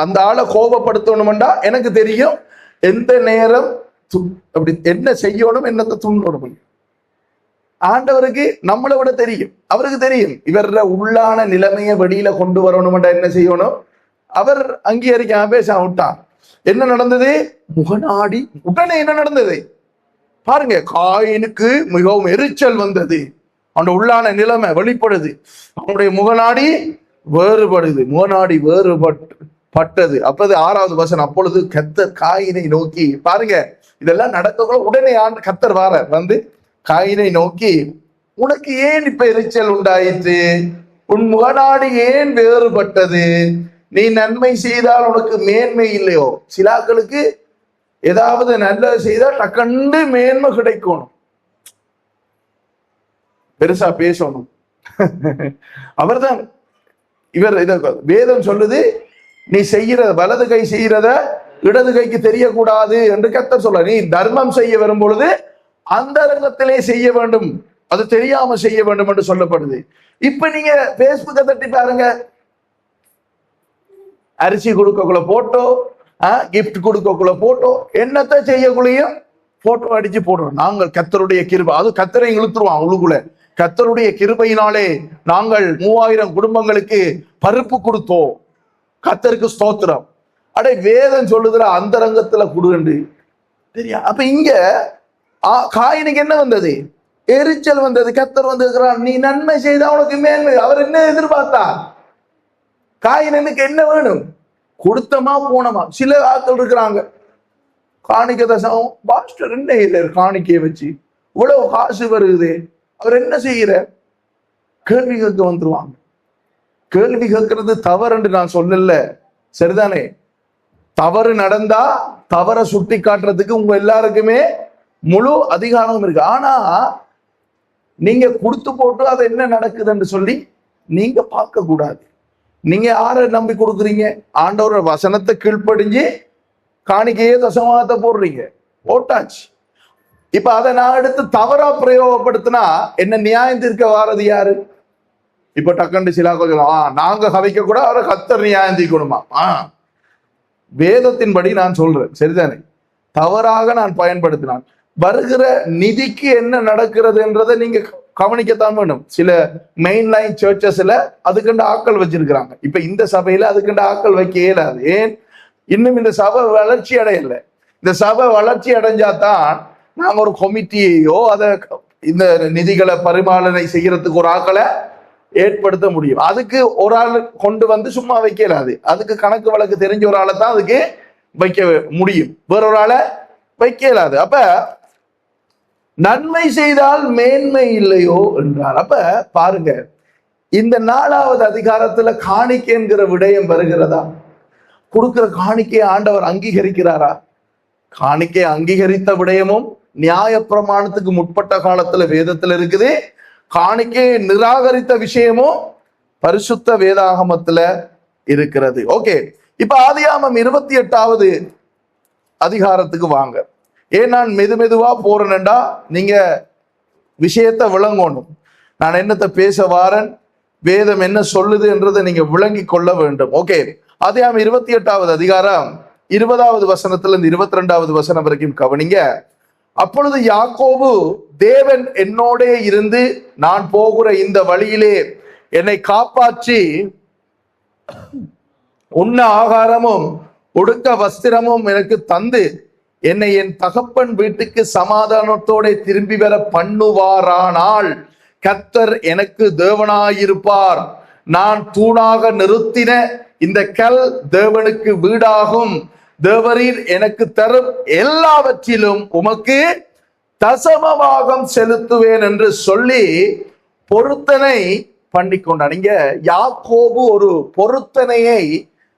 அந்த ஆளை கோபப்படுத்தணும்டா எனக்கு தெரியும் எந்த நேரம் அப்படி என்ன செய்யணும், என்னத்தை துண்ணணும். ஆண்டவருக்கு நம்மளை விட தெரியும். அவருக்கு தெரியும் இவர உள்ளான நிலைமையை வெளியில கொண்டு வரணும்டா என்ன செய்யணும். அவர் அங்கீகரிக்காம பேச விட்டார். என்ன நடந்தது? முகநாடி. உடனே என்ன நடந்தது பாருங்க, காயினுக்கு மிகவும் எரிச்சல் வந்தது. அந்த உள்ளான நிலைமை வெளிப்படுது. அவனுடைய முகநாடி வேறுபடுது. முகநாடி வேறுபட்டது. அப்பது 6வது வசனம், அப்பொழுது கர்த்தர் காயினை நோக்கி, பாருங்க இதெல்லாம் நடக்க உடனே கர்த்தர் வந்து காயினை நோக்கி, உனக்கு ஏன் இப்ப எரிச்சல் உண்டாயிற்று? உன் முகநாடி ஏன் வேறுபட்டது? நீ நன்மை செய்தால் உனக்கு மேன்மை இல்லையோ? சிலாக்களுக்கு ஏதாவது நல்லது செய்தால் டக்கண்டு மேன்மை கிடைக்கணும், பெருசா பேசணும். அவர்தான் இவர் வேதம் சொல்லுது, நீ செய்யற வலது கை செய்யறத இடது கைக்கு தெரியக்கூடாது என்று கர்த்தர் சொல்ல. நீ தர்மம் செய்ய வரும் பொழுது அந்த ரங்கத்திலே செய்ய வேண்டும், அது தெரியாம செய்ய வேண்டும் என்று சொல்லப்படுது. இப்ப நீங்க பேஸ்புக்கை தட்டி பாருங்க, அரிசி கொடுக்கக்குள்ள போட்டோ, கிஃப்ட் கொடுக்கக்குள்ள போட்டோ, என்னத்தை செய்யக்குள்ளையும் போட்டோ அடிச்சு போடுறோம். நாங்கள் கர்த்தருடைய கிருபை, அது கர்த்தரை இழுத்துருவான் உள்ளுக்குள்ள. கர்த்தருடைய கிருபையினாலே நாங்கள் 3000 குடும்பங்களுக்கு பருப்பு கொடுத்தோம், கர்த்தருக்கு ஸ்தோத்திரம். அடே வேதம் சொல்லுதுல அந்த ரங்கத்துல கொடுண்டு தெரியா. அப்ப இங்க காயினுக்கு என்ன வந்தது? எரிச்சல் வந்தது. கர்த்தர் வந்திருக்கிறார், நீ நன்மை செய்தா உனக்கு மேன்மை. அவர் என்ன எதிர்பார்த்தார்? காயினுக்கு என்ன வேணும்? கொடுத்தமா போனமா. சில ஆட்கள் இருக்கிறாங்க, காணிக்க தசம் பாஸ்டர் என்ன இல்லை காணிக்கையை வச்சு இவ்வளவு காசு வருது, அவர் என்ன செய்யற? கேள்வி கேட்க வந்துருவாங்க. கேள்வி கேட்கறது தவறு என்று நான் சொல்லல, சரிதானே? தவறு நடந்தா தவறை சுட்டி காட்டுறதுக்கு உங்க எல்லாருக்குமே முழு அதிகாரமும் இருக்கு. ஆனா நீங்க கொடுத்து போட்டு அது என்ன நடக்குதுன்னு சொல்லி நீங்க பார்க்க கூடாது. நீங்க யாரை நம்பி கொடுக்குறீங்க? ஆண்டவரோட வசனத்தை கீழ்ப்படிஞ்சு காணிக்கையே தசமாகத்தை போடுறீங்க, போட்டாச்சு. இப்ப அதை நான் எடுத்து தவறா பிரயோகப்படுத்தினா என்ன நியாயம் தீர்க்க வாரது யாரு? இப்ப டக்கண்டு சிலா கொஞ்சம் நாங்க கதைக்க கூட அவரை கர்த்தர் நியாயம் தீர்க்கணுமா? வேதத்தின்படி நான் சொல்றேன், சரிதானே? தவறாக நான் பயன்படுத்தினான் வருகிற நிதிக்கு என்ன நடக்கிறது என்றதை நீங்க கவனிக்கத்தான் வேணும். சில மெயின் லைன் சர்ச்சஸ்ல அதுக்கண்டு ஆட்கள் வச்சிருக்கிறாங்க. இப்ப இந்த சபையில அதுக்கண்டு ஆட்கள் வைக்க இயலாது. ஏன்? இன்னும் இந்த சபை வளர்ச்சி அடையல. இந்த சபை வளர்ச்சி அடைஞ்சாதான் நாங்க ஒரு கமிட்டியையோ அதை இந்த நிதிகளை பரிமாலனை செய்யறதுக்கு ஒரு ஆட்களை ஏற்படுத்த முடியும். அதுக்கு ஒரு ஆள் கொண்டு வந்து சும்மா வைக்கலாது. அதுக்கு கணக்கு வழக்கு தெரிஞ்ச ஒரு ஆளை தான் அதுக்கு வைக்க முடியும், வேறொரு ஆளை வைக்கலாது. அப்ப நன்மை செய்தால் மேன்மை இல்லையோ என்றார். அப்ப பாருங்க, இந்த 4வது அதிகாரத்துல காணிக்கை என்கிற விடயம் வருகிறதா? கொடுக்கிற காணிக்கையை ஆண்டவர் அங்கீகரிக்கிறாரா? காணிக்கை அங்கீகரித்த விடயமும் நியாய பிரமாணத்துக்கு முற்பட்ட காலத்துல வேதத்துல இருக்குது. காணிக்கையை நிராகரித்த விஷயமும் பரிசுத்த வேதாகமத்துல இருக்கிறது. ஓகே, இப்ப ஆதியாகமம் 28வது அதிகாரத்துக்கு வாங்க. ஏன் நான் மெதுவா போறேன்டா நீங்க விஷயத்தை விளங்கணும். நான் என்னத்தை பேச வாரன், வேதம் என்ன சொல்லுது என்றதை நீங்க விளங்கி கொள்ள வேண்டும். ஓகே, ஆதியாகமம் 28வது அதிகாரம் 20வது வசனத்துல இருந்து 22வது வசனம் வரைக்கும் கவனிங்க. அப்பொழுது யாக்கோபு, தேவன் என்னோட இருந்து நான் போகிற இந்த வழியிலே என்னை காப்பாற்றி உண்ண ஆகாரமும் உடுக்க வஸ்திரமும் எனக்கு தந்து என்னை என் தகப்பன் வீட்டுக்கு சமாதானத்தோட திரும்பி வர பண்ணுவாரானால் கர்த்தர் எனக்கு தேவனாயிருப்பார். நான் தூணாக நிறுத்தின இந்த கல் தேவனுக்கு வீடாகும். தேவரீர் எனக்கு தரும் எல்லாவற்றிலும் உமக்கு தசமபாகம் செலுத்துவேன் என்று சொல்லி பொருத்தனை பண்ணி கொண்டான். இங்க யாக்கோபு ஒரு பொருத்தனையை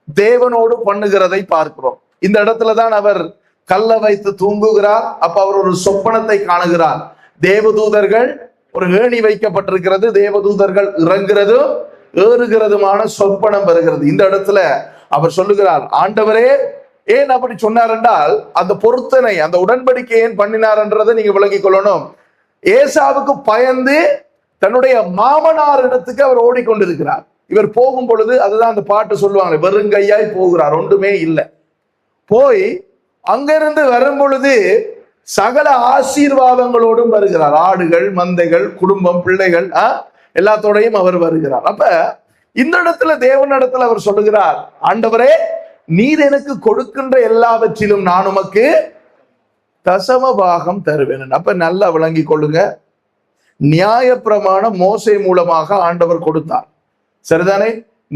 தேவனோடு பண்ணுகிறதை பார்க்கிறோம். இந்த இடத்துலதான் அவர் கல்லை வைத்து தூங்குகிறார். அப்ப அவர் ஒரு சொப்பனத்தை காணுகிறார். தேவதூதர்கள், ஒரு ஏணி வைக்கப்பட்டிருக்கிறது, தேவதூதர்கள் இறங்குறதும் ஏறுகிறதுமான சொப்பனம் வருகிறது. இந்த இடத்துல அவர் சொல்லுகிறார், ஆண்டவரே ஏன் அப்படி சொன்னார் என்றால் அந்த பொருத்தனை, அந்த உடன்படிக்கை ஏன் பண்ணினார் என்றதை நீங்க விளங்கிக் கொள்ளணும். ஏசாவுக்கு பயந்து தன்னுடைய மாமனார் இடத்துக்கு அவர் ஓடிக்கொண்டிருக்கிறார். இவர் போகும் பொழுது அதுதான் அந்த பாட்டு சொல்லுவாங்க, வெறுங்கையாய் போகிறார், ஒன்றுமே இல்லை. போய் அங்கிருந்து வரும் பொழுது சகல ஆசீர்வாதங்களோடும் வருகிறார். ஆடுகள், மந்தைகள், குடும்பம், பிள்ளைகள் எல்லாத்தோடையும் அவர் வருகிறார். அப்ப இந்த இடத்துல தேவனிடத்துல அவர் சொல்லுகிறார், ஆண்டவரே நீர் எனக்கு கொடுக்கின்ற எல்லாவற்றிலும் நான் உமக்கு தசமபாகம் தருவேன். அப்ப நல்லா விளங்கி கொள்ளுங்க, நியாய பிரமாணம் மோசே மூலமாக ஆண்டவர் கொடுத்தார், சரிதானே?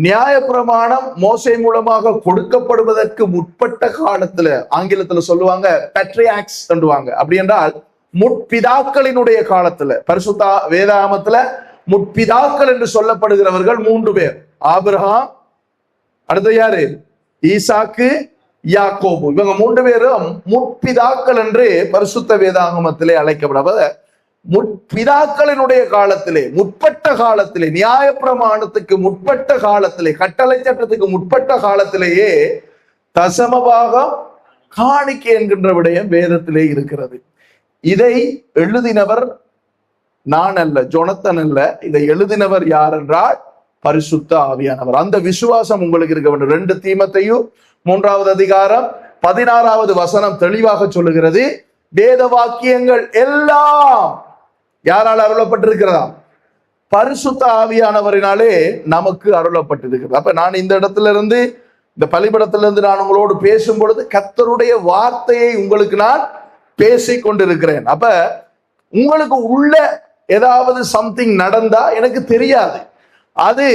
நியாய பிரமாணம் மோசே மூலமாக கொடுக்கப்படுவதற்கு முற்பட்ட காலத்துல ஆங்கிலத்துல சொல்லுவாங்க பேட்ரியாக்ஸ் சொல்லுவாங்க. அப்படி என்றால் முற்பிதாக்களினுடைய காலத்துல, பரிசுத்த வேதாகமத்துல முற்பிதாக்கள் என்று சொல்லப்படுகிறவர்கள் 3 பேர். ஆபிரகாம், அடுத்து யாரு? ஈசாக்கு, யாக்கோபு. இவங்க 3 பேரும் முற்பிதாக்கள் என்று பரிசுத்த வேதாகமத்திலே அழைக்கப்படாத பிதாக்களினுடைய காலத்திலே, முற்பட்ட காலத்திலே, நியாயப்பிரமாணத்துக்கு முற்பட்ட காலத்திலே, கட்டளை சட்டத்துக்கு முற்பட்ட காலத்திலேயே தசமபாகம் காணிக்கை என்கின்ற விடயம் வேதத்திலே இருக்கிறது. இதை எழுதினவர் நான் அல்ல, ஜொனத்தன் அல்ல. இதை எழுதினவர் யார் என்றால் பரிசுத்த ஆவியானவர். அந்த விசுவாசம் உங்களுக்கு இருக்க வேண்டும். 2 தீமோத்தேயு 3வது அதிகாரம் 16வது வசனம் தெளிவாக சொல்லுகிறது, வேத வாக்கியங்கள் எல்லாம் யாரால் அருளப்பட்டிருக்கிறதா? பரிசுத்த ஆவியானவரினாலே நமக்கு அருளப்பட்டிருக்கிறது. அப்ப நான் இந்த இடத்துல இருந்து, இந்த பலிபடத்திலிருந்து நான் உங்களோடு பேசும் பொழுது கர்த்தருடைய வார்த்தையை உங்களுக்கு நான் பேசிக் கொண்டிருக்கிறேன். அப்ப உங்களுக்கு உள்ள ஏதாவது சம்திங் நடந்தா எனக்கு தெரியாது. அது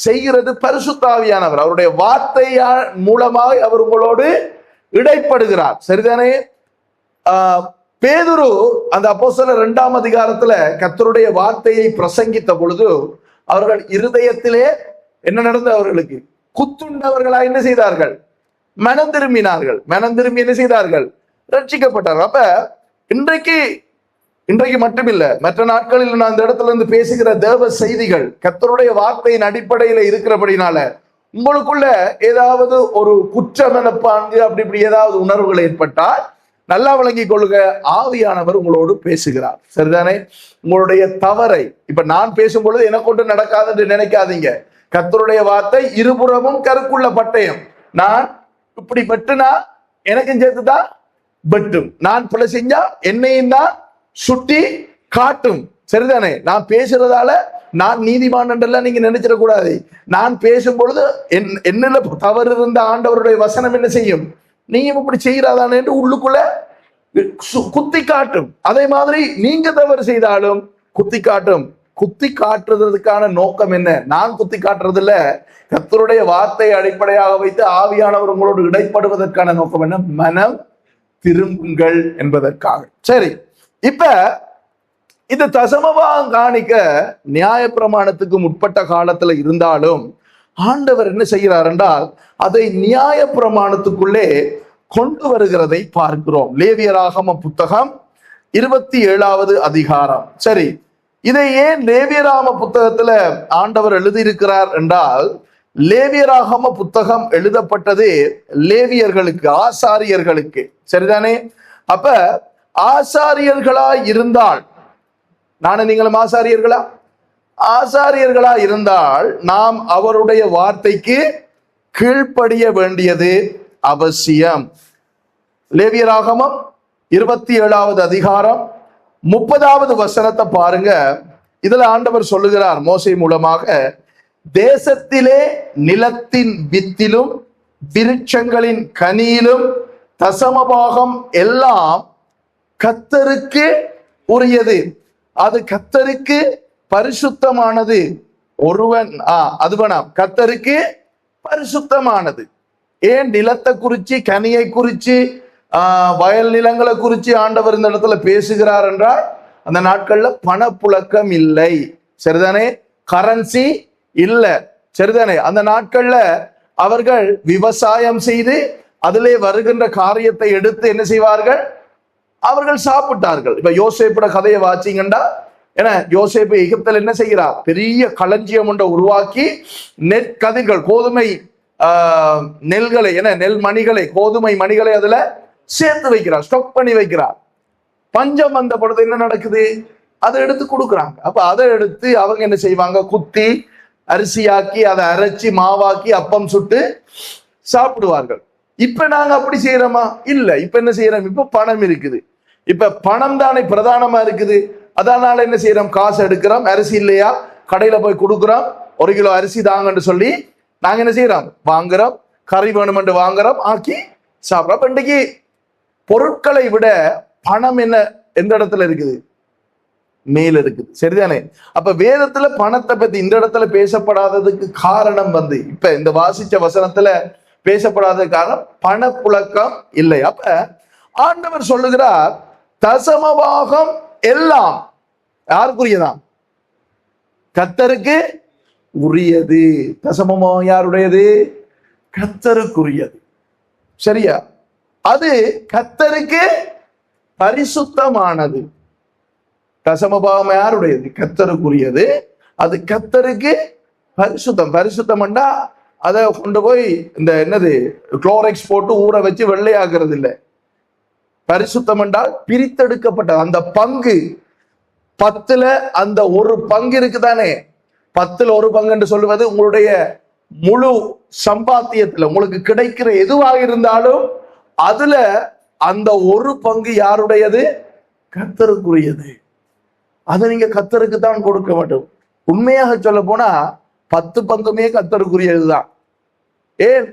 செய்கிறது பரிசுத்த ஆவியானவர். அவருடைய வார்த்தையா மூலமாக அவர் உங்களோடு இடைப்படுகிறார். சரிதானே? பேதுரு அந்த அப்போஸ்தலர் 2ஆம் அதிகாரத்துல கர்த்தருடைய வார்த்தையை பிரசங்கித்த பொழுது அவர்கள் இருதயத்திலே என்ன நடந்தது? அவர்களுக்கு குத்துண்டவர்களா என்ன செய்தார்கள்? மனம் திரும்பினார்கள். மனம் திரும்பி என்ன செய்தார்கள்? ரட்சிக்கப்பட்டார்கள். அப்ப இன்றைக்கு மட்டுமில்ல, மற்ற நாட்களில் நான் இந்த இடத்துல இருந்து பேசுகிற தேவ செய்திகள் கர்த்தருடைய வார்த்தையின் அடிப்படையில இருக்கிறபடினால உங்களுக்குள்ள ஏதாவது ஒரு குற்ற மனப்பான்கு அப்படி இப்படி ஏதாவது உணர்வுகள் ஏற்பட்டால் நல்லா விளங்கி கொள்ளுங்க, ஆவியானவர் உங்களோடு பேசுகிறார். சரிதானே? உங்களுடைய தவறை இப்ப நான் பேசும்பொழுது எனக்கு கொண்டு நடக்காது என்று நினைக்காதீங்க. கர்த்தருடைய வார்த்தை இருபுறமும் கருக்குள்ள பட்டயம். நான் இப்படி வெட்டுனா எனக்கும் சேர்த்துதான் வெட்டும், நான் பிள்ளை செஞ்சா என்னையும் தான் சுட்டி காட்டும். சரிதானே? நான் பேசுறதால நான் நீதிமான் என்றெல்லாம் நீங்க நினைச்சிட கூடாது. நான் பேசும் பொழுது என்னல தவறு இருந்த ஆண்டவருடைய வசனம் என்ன செய்யும்? நீயும் இப்படி செய்யறாதானே என்று உள்ளுக்குள்ள குத்தி காட்டும். அதே மாதிரி நீங்க தவறு செய்தாலும் குத்தி காட்டும். குத்தி காட்டுறதுக்கான நோக்கம் என்ன? நான் குத்தி காட்டுறது இல்ல, கர்த்தருடைய வார்த்தையை அடிப்படையாக வைத்து ஆவியானவர் உங்களோடு இடைப்படுவதற்கான நோக்கம் என்ன? மனம் திரும்புங்கள் என்பதற்காக. சரி, இப்ப இந்த தசமபாகம் காணிக்க நியாயப்பிரமாணத்துக்கு முற்பட்ட காலத்துல இருந்தாலும் ஆண்டவர் என்ன செய்கிறார் என்றால் அதை நியாயப்பிரமாணத்துக்குள்ளே கொண்டு வருகிறதை பார்க்கிறோம். லேவியராகம புத்தகம் 27வது அதிகாரம். சரி, இதை ஏன் லேவியராகம புத்தகத்துல ஆண்டவர் எழுதியிருக்கிறார் என்றால், லேவியராகம புத்தகம் எழுதப்பட்டது லேவியர்களுக்கு, ஆசாரியர்களுக்கு. சரிதானே? அப்ப ஆசாரியர்களா இருந்தால், நானும் நீங்களும் ஆசாரியர்களா? ஆசாரியர்களா இருந்தால் நாம் அவருடைய வார்த்தைக்கு கீழ்ப்படிய வேண்டியது அவசியம். லேவியராகமம் 27வது அதிகாரம் 30வது வசனத்தை பாருங்க. இதுல ஆண்டவர் சொல்லுகிறார் மோசே மூலமாக, தேசத்திலே நிலத்தின் வித்திலும் விருட்சங்களின் கனியிலும் தசமபாகம் எல்லாம் கர்த்தருக்கு உரியது. அது கர்த்தருக்கு பரிசுத்தமானது. அது வேணாம், கர்த்தருக்கு பரிசுத்தமானது. ஏன் நிலத்தை குறிச்சு, கனியை குறிச்சு, வயல் நிலங்களை குறிச்சு ஆண்டவர் இந்த இடத்துல பேசுகிறார் என்றால், அந்த நாட்கள்ல பணப்புழக்கம் இல்லை. சரிதானே? கரன்சி இல்ல. சரிதானே? அந்த நாட்கள்ல அவர்கள் விவசாயம் செய்து அதிலே வருகின்ற காரியத்தை எடுத்து என்ன செய்வார்கள்? அவர்கள் சாப்பிட்டார்கள். இப்ப யோசேப்போட கதையை வாச்சிங்கண்டா, ஏன்னா யோசேப்பு எகிப்தில் என்ன செய்கிறார்? பெரிய களஞ்சியம் ஒன்றை உருவாக்கி நெற்கதிர்கள், கோதுமை நெல்களை, நெல் மணிகளை, கோதுமை மணிகளை அதுல சேர்த்து வைக்கிறார், ஸ்டாக் பண்ணி வைக்கிறார். பஞ்சம் வந்த பொழுது என்ன நடக்குது? அதை எடுத்து கொடுக்குறாங்க. அப்ப அதை எடுத்து அவங்க என்ன செய்வாங்க? குத்தி அரிசியாக்கி அதை அரைச்சி மாவாக்கி அப்பம் சுட்டு சாப்பிடுவார்கள். இப்ப நாங்க அப்படி செய்யறோமா? இல்ல. இப்ப என்ன செய்யறோம்? இப்ப பணம் இருக்குது. இப்ப பணம் தானே பிரதானமா இருக்குது. அதனால என்ன செய்யறோம்? காசு எடுக்கிறோம். அரிசி இல்லையா, கடையில போய் கொடுக்குறோம். 1 கிலோ அரிசி தாங்கன்னு சொல்லி நாங்க என்ன செய்யறோம்? வாங்குறோம். கறி வேணுமென்று வாங்குறோம், ஆக்கி சாப்பிட்றோம். இன்றைக்கு பொருட்களை விட பணம் என்ன எந்த இடத்துல இருக்குது? மேல இருக்குது. சரிதானே? அப்ப வேதத்துல பணத்தை பத்தி இந்த இடத்துல பேசப்படாததுக்கு காரணம் இப்ப இந்த வாசிச்ச வசனத்துல பேசப்படாத காரணம் பணப்புழக்கம் இல்லை. அப்ப ஆண்டவர் சொல்லுகிறார், தசமபாகம் எல்லாம் யாருக்குரியதான்? கர்த்தருக்கு உரியது. தசமபாகம் யாருடையது? கர்த்தருக்குரியது. சரியா? அது கர்த்தருக்கு பரிசுத்தமானது. தசமபாகம் யாருடையது? கர்த்தருக்குரியது. அது கர்த்தருக்கு பரிசுத்தம். பரிசுத்தம்னா அதை கொண்டு போய் இந்த என்னது குளோரெக்ஸ் போட்டு ஊற வச்சு வெள்ளையாக்குறது இல்லை. பரிசுத்தம் என்றால் பிரித்தெடுக்கப்பட்ட அந்த பங்கு. 10ல் அந்த ஒரு பங்கு இருக்குதானே, 10ல் ஒரு பங்கு என்று சொல்லுவது உங்களுடைய முழு சம்பாத்தியத்துல உங்களுக்கு கிடைக்கிற எதுவாக இருந்தாலும் அதுல அந்த ஒரு பங்கு யாருடையது? கர்த்தருக்குரியது. அதை நீங்க கர்த்தருக்கு தான் கொடுக்க வேண்டும். உண்மையாக சொல்ல போனா 10 பங்குமே கர்த்தருக்குரியதுதான். ஏன்?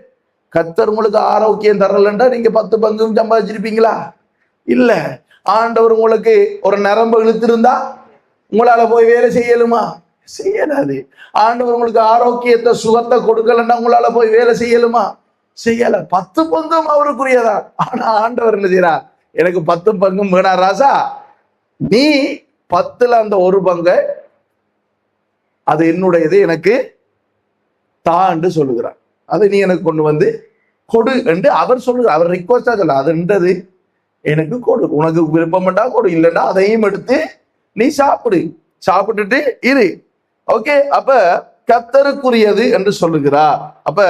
கர்த்தர் உங்களுக்கு ஆரோக்கியம் தரலன்றா நீங்க 10 பங்கும் சம்பாதிச்சிருப்பீங்களா? இல்ல. ஆண்டவர் உங்களுக்கு ஒரு நரம்பு இழுத்திருந்தா உங்களால போய் வேலை செய்யலுமா? செய்யலாது. ஆண்டவர் உங்களுக்கு ஆரோக்கியத்தை சுகத்தை கொடுக்கலன்னா உங்களால போய் வேலை செய்யலுமா? செய்யல. 10 பங்கும் அவருக்குரியதா. ஆனா ஆண்டவர் என்ன செய்யறார்? எனக்கு 10 பங்கும் வேணா ராசா, நீ 10ல் அந்த ஒரு பங்கை அது என்னுடையது எனக்கு தாண்டு சொல்லுகிறார். அதை நீ எனக்கு கொண்டு வந்து கொடு என்று அவர் சொல்லுகிறார். அவர் ரிக்வஸ்டா சொல்ல, அதுன்றது எனக்கு கொடு, உனக்கு விருப்பம்டா கொடு, இல்லைன்னா அதையும் எடுத்து நீ சாப்பிடு, சாப்பிட்டுட்டு இரு. ஓகே, அப்ப கர்த்தருக்குரியது என்று சொல்லுகிறார். அப்ப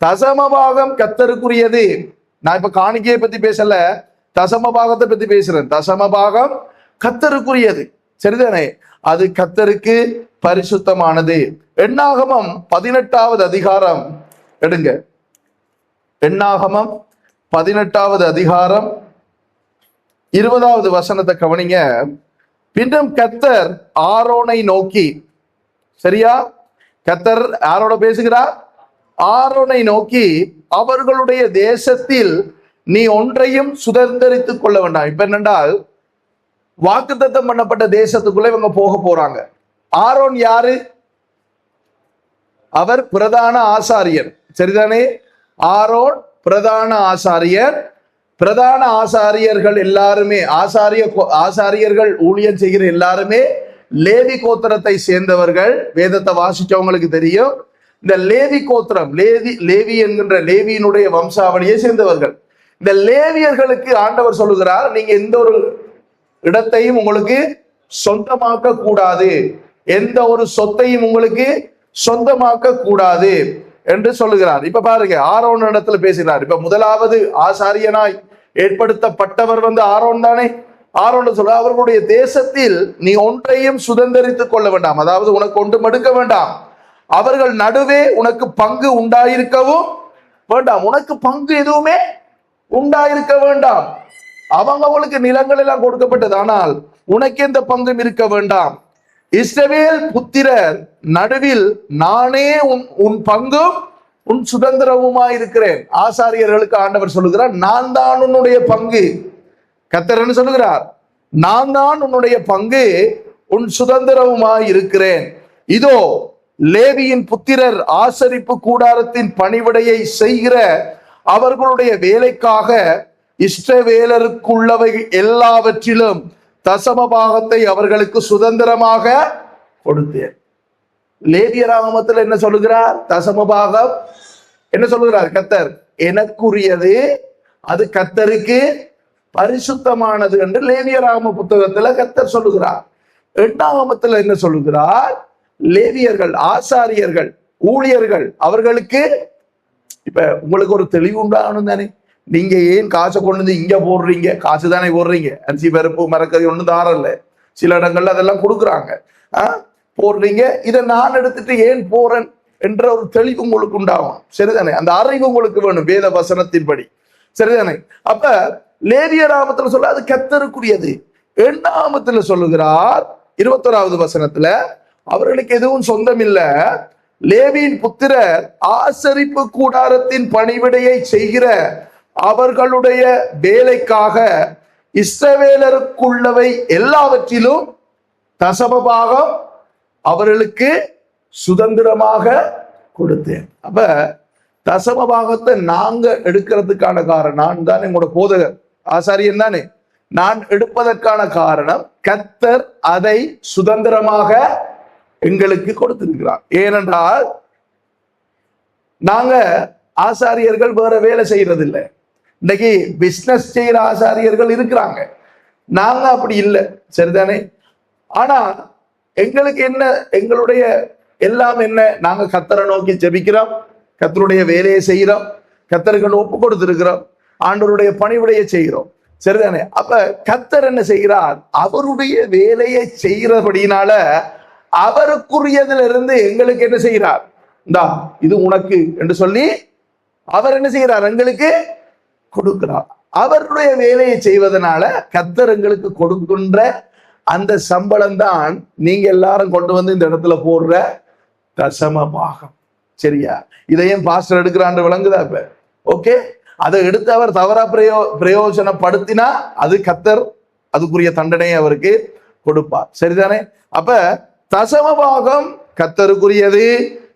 தசமபாகம் கர்த்தருக்குரியது. நான் இப்ப காணிக்கையை பத்தி பேசல, தசமபாகத்தை பத்தி பேசுறேன். தசமபாகம் கர்த்தருக்குரியது, சரிதானே? அது கர்த்தருக்கு பரிசுத்தமானது. எண்ணாகமம் 18வது அதிகாரம் எடுங்க. எண்ணாகமம் 18வது அதிகாரம் 20வது வசனத்தை கவனிங்க. பின்னும் கர்த்தர் ஆரோனை நோக்கி, சரியா? கர்த்தர் யாரோட பேசுகிறார்? ஆரோனை நோக்கி, அவர்களுடைய தேசத்தில் நீ ஒன்றையும் சுதந்திரித்துக் கொள்ள வேண்டாம். இப்ப என்னென்றால் வாக்குத்தத்தம் பண்ணப்பட்ட தேசத்துக்குள்ள இவங்க போக போறாங்க. ஆரோன் யாரு? அவர் பிரதான ஆசாரியர், சரிதானே? ஆரோன் பிரதான ஆசாரியர். பிரதான ஆசாரியர்கள் எல்லாருமே ஆசாரியர்கள் ஊழியம் செய்கிற எல்லாருமே லேவி கோத்திரத்தை சேர்ந்தவர்கள். வேதத்தை வாசிச்சவங்களுக்கு தெரியும். இந்த லேவி கோத்திரம், லேவி என்கின்ற லேவியினுடைய வம்சாவளியை சேர்ந்தவர்கள். இந்த லேவியர்களுக்கு ஆண்டவர் சொல்லுகிறார், நீங்க எந்த ஒரு இடத்தையும் உங்களுக்கு சொந்தமாக்க கூடாது, எந்த ஒரு சொத்தையும் உங்களுக்கு சொந்தமாக்க கூடாது என்று சொல்லுகிறார். இப்ப பாருங்க, ஆரோன் இடத்துல பேசுகிறார். இப்ப முதலாவது ஆசாரியனாய் ஏற்படுத்தப்பட்டவர் ஆரோன் தானே. ஆரோன் சொல்ல, அவர்களுடைய தேசத்தில் நீ ஒன்றையும் சுதந்திரித்துக் கொள்ள வேண்டாம், அதாவது உனக்கு ஒன்றும் எடுக்க வேண்டாம். அவர்கள் நடுவே உனக்கு பங்கு உண்டாயிருக்கவும் வேண்டாம். உனக்கு பங்கு எதுவுமே உண்டாயிருக்க வேண்டாம். அவங்களுக்கு நிலங்கள் எல்லாம் கொடுக்கப்பட்டது, ஆனால் உனக்கு எந்த பங்கும் இருக்க வேண்டாம். இஸ்ரவேல் புத்திரர் நடுவில் நானே உன் பங்கும் உன் சுதந்திரவுமாய் இருக்கிறேன். ஆசாரியர்களுக்கு ஆண்டவர் சொல்லுகிறார், நான் தான் உன்னுடைய பங்கு. கர்த்தர் சொல்லுகிறார், நான் தான் உன்னுடைய பங்கு, உன் சுதந்திரவுமாய் இருக்கிறேன். இதோ லேவியின் புத்திரர் ஆசரிப்பு கூடாரத்தின் பணிவிடையை செய்கிற அவர்களுடைய வேலைக்காக இஸ்ரவேலருக்குள்ளவை எல்லாவற்றிலும் தசமபாகத்தை அவர்களுக்கு சுதந்திரமாக கொடுத்தேன். லேவியராகமத்தில் என்ன சொல்லுகிறார்? தசமபாகம் என்ன சொல்லுகிறார்? கர்த்தர் எனக்குரியது, அது கர்த்தருக்கு பரிசுத்தமானது என்று லேவியராகம புத்தகத்துல கர்த்தர் சொல்லுகிறார். எண்ணாகமத்தில் என்ன சொல்லுகிறார்? லேவியர்கள், ஆசாரியர்கள், ஊழியர்கள், அவர்களுக்கு இப்ப உங்களுக்கு ஒரு தெளிவு உண்டாகணும் தானே. நீங்க ஏன் காசை கொண்டு வந்து இங்க போடுறீங்க? காசு தானே போடுறீங்க, அரிசி பருப்பு மரக்கறி ஒன்றும் தாரல. சில இடங்கள்ல அதெல்லாம் கொடுக்குறாங்க, போடுறீங்க. இதை நான் எடுத்துட்டு ஏன் போறேன் என்ற ஒரு தெளிவு உங்களுக்கு உண்டாகும், சரிதானே? அந்த அறிவு உங்களுக்கு வேணும் வேத வசனத்தின்படி, சரிதானே? அப்ப லேவியராகமத்துல சொல்ல அது கர்த்தருக்குரியது. எண்ணாகமத்துல சொல்லுகிறார் 21வது வசனத்துல, அவர்களுக்கு எதுவும் சொந்தம் இல்ல. லேவியின் புத்திரர் ஆசரிப்பு கூடாரத்தின் பணிவிடையை செய்கிற அவர்களுடைய வேலைக்காக இஸ்ரவேலருக்குள்ளவை எல்லாவற்றிலும் தசமபாகம் அவர்களுக்கு சுதந்திரமாக கொடுத்தேன். அப்ப தசமபாகத்தை நாங்க எடுக்கிறதுக்கான காரணம், நான் தான் எங்களோட போதகர், ஆசாரியன் தானே, நான் எடுப்பதற்கான காரணம் கர்த்தர் அதை சுதந்திரமாக எங்களுக்கு கொடுத்திருக்கிறார். ஏனென்றால் நாங்க ஆசாரியர்கள் வேற வேலை செய்யறது இல்லை. இன்னைக்கு பிசினஸ் செய்யற ஆசாரியர்கள் இருக்கிறாங்க, நாங்க அப்படி இல்லை, சரிதானே? ஆனா எங்களுக்கு என்ன, எங்களுடைய எல்லாம் என்ன, நாங்க கர்த்தரை நோக்கி ஜெபிக்கிறோம், கர்த்தருடைய வேலையை செய்கிறோம், கர்த்தருக்கு ஒப்பு கொடுத்திருக்கிறோம், ஆண்டவருடைய பணிவிடையை செய்கிறோம், சரிதானே? அப்ப கர்த்தர் என்ன செய்கிறார்? அவருடைய வேலையை செய்கிறபடினால அவருக்குரியதுல இருந்து எங்களுக்கு என்ன செய்கிறார்? இந்தா இது உனக்கு என்று சொல்லி அவர் என்ன செய்கிறார்? எங்களுக்கு கொடுக்கிறார். அவருடைய வேலையை செய்வதனால கர்த்தர் எங்களுக்கு கொடுக்கின்ற அந்த சம்பளம் தான் நீங்க எல்லாரும் கொண்டு வந்து இந்த இடத்துல போடுற தசம பாகம். சரியா? இதையும் பாஸ்டர் எடுக்கிறான்னு விளங்குதா? இப்ப ஓகே, அதை எடுத்து அவர் தவறா பிரயோஜனப்படுத்தினா அது கர்த்தர் அதுக்குரிய தண்டனை அவருக்கு கொடுப்பார். சரிதானே? அப்ப தசமபாகம் கர்த்தருக்குரியது.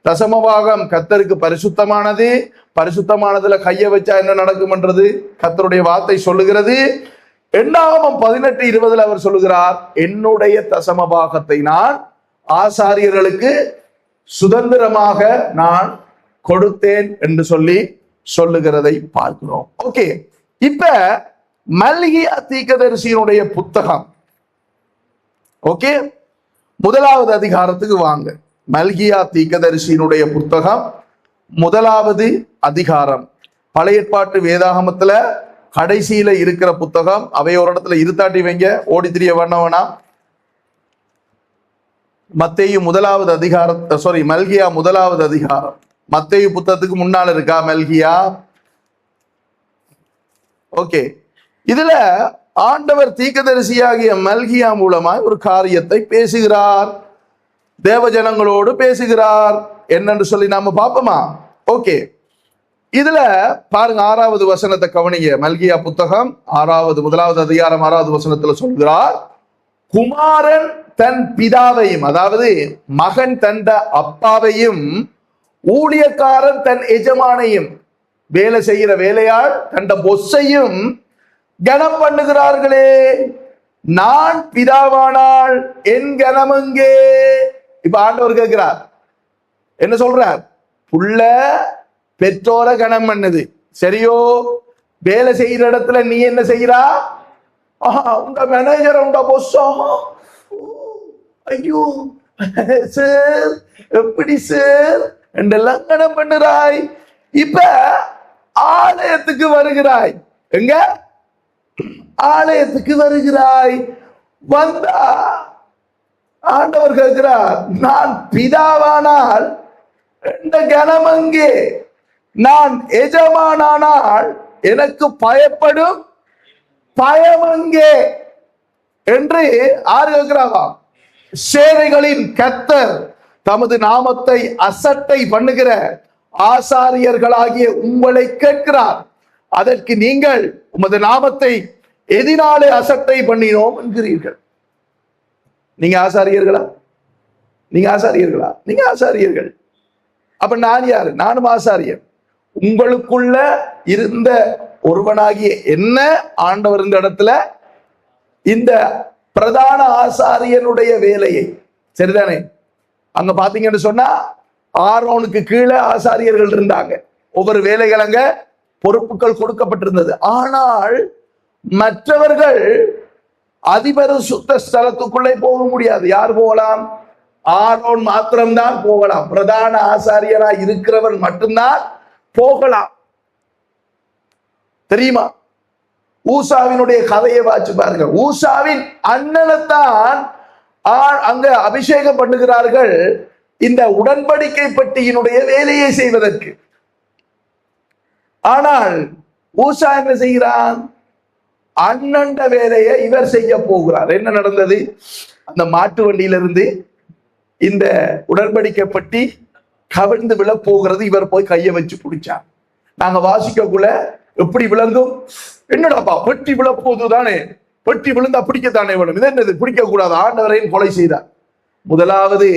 தசமபாகம் கர்த்தருக்கு பரிசுத்தமானது. பரிசுத்தமானதுல கைய வச்சா என்ன நடக்கும்ன்றது கர்த்தருடைய வார்த்தை சொல்லுகிறது. எண்ணாகமம் 18:20 அவர் சொல்லுகிறார், என்னுடைய தசமபாகத்தை நான் ஆசாரியர்களுக்கு சுதந்திரமாக நான் கொடுத்தேன் என்று சொல்லி சொல்லுகிறதை பார்க்கிறோம். ஓகே, இப்ப மல்கியா தீர்க்கதரிசியினுடைய புத்தகம், ஓகே, 1வது அதிகாரத்துக்கு வாங்க. மல்கியா தீர்க்கதரிசியினுடைய புத்தகம் 1வது அதிகாரம். பழைய ஏற்பாட்டு வேதாகமத்துல கடைசியில இருக்கிற புத்தகம். அவை ஒரு இடத்துல இருத்தாட்டி வைங்க, ஓடி திரிய வேணா. மத்தேயு 1வது அதிகாரம், மல்கியா 1வது அதிகாரம். மத்தேயு புத்தகத்துக்கு முன்னால இருக்கா மல்கியா? ஓகே, இதுல ஆண்டவர் தீர்க்கதரிசியாகிய மல்கியா மூலமாய் ஒரு காரியத்தை பேசுகிறார், தேவஜனங்களோடு பேசுகிறார். என்னன்னு சொல்லி நாம பார்ப்போமா? ஓகே, இதுல பாருங்க 6வது வசனத்தை கவனிங்க. மல்கியா புத்தகம் 1வது அதிகாரம் 6வது வசனத்துல சொல்கிறார், குமாரன் தன் பிதாவையும், அதாவது மகன் தன் அப்பாவையும், ஊழியக்காரன் தன் எஜமானையும், வேலை செய்கிற வேலையாள் தன் பொஸ்ஸையும் கனம் பண்ணுகிறார்களே, நான் பிதாவானால் என் கனம் எங்கே? இப்ப ஆண்டவர் கேட்கிறார், என்ன சொல்றார்? புள்ள பெற்றோரை கனம் பண்ணுது, சரியோ? வேலை செய்யற இடத்துல நீ என்ன செய்யறா? உங்க மேனேஜர், உங்க பொஸ்ஸோ, ஐயோ சார், எப்படி சார் என்றெல்லாம் கனம் பண்ணுறாய். இப்ப ஆலயத்துக்கு வருகிறாய். எங்க? ஆலயத்துக்கு வருகிறாய். வந்தா ஆண்டவர் கேட்கிறார், நான் பிதாவானால் எந்த கனம் அங்கே, நான் எஜமானானால் எனக்கு பயப்படும் பயம் அங்கே என்று ஆறு கேட்கிறாவா? சேனைகளின் கர்த்தர் தமது நாமத்தை அசட்டை பண்ணுகிற ஆசாரியர்களாகிய உங்களை கேட்கிறார். அதற்கு நீங்கள் உமது நாமத்தை எதினாலே அசட்டை பண்ணினோம் என்கிறீர்கள். நீங்க ஆசாரியர்களா? நீங்க ஆசாரியர்களா? நீங்க ஆசாரியர்கள். அப்ப நான் யாரு? நானும் ஆசாரியர். உங்களுக்குள்ள இருந்த ஒருவனாகிய என்ன ஆண்டவர் இந்த இடத்துல இந்த பிரதான ஆசாரியனுடைய வேலையை, சரிதானே? அங்க பாத்தீங்கன்னு சொன்னா ஆரோனுக்கு கீழே ஆசாரியர்கள் இருந்தாங்க. ஒவ்வொரு வேலைகள் அங்க பொறுப்புகள் கொடுக்கப்பட்டிருந்தது. ஆனால் மற்றவர்கள் அதிபரிசுத்த ஸ்தலத்துக்குள்ளே போக முடியாது. யார் போகலாம்? ஆரோன் மாத்திரம்தான் போகலாம். பிரதான ஆசாரியராய் இருக்கிறவன் மட்டும்தான் போகலாம். தெரியுமா? ஊசாவினுடைய கதையை வாச்சு பாருங்க. ஊசாவின் அண்ணனைத்தான் அங்க அபிஷேகம் பண்ணுகிறார்கள் இந்த உடன்படிக்கை பெட்டியினுடைய வேலையை செய்வதற்கு. ஆனால் ஊசா என்ன செய்கிறான்? அண்ணண்ட வேலையை இவர் செய்ய போகிறார். என்ன நடந்தது? அந்த மாட்டு வண்டியிலிருந்து இந்த உடன்படிக்கை பெட்டி கவிழ்ந்து விழ போகிறது. இவர் போய் கையை வச்சு பிடிச்சார். நாங்க வாசிக்கக்குள்ள எப்படி விளங்கும்? என்னடாப்பா பெட்டி விழ போது தானே, பெட்டி விழுந்தா பிடிக்கத்தானே வேணும். இது என்னது? பிடிக்க கூடாது. ஆண்டவரையும் கொலை செய்தார். முதலாவது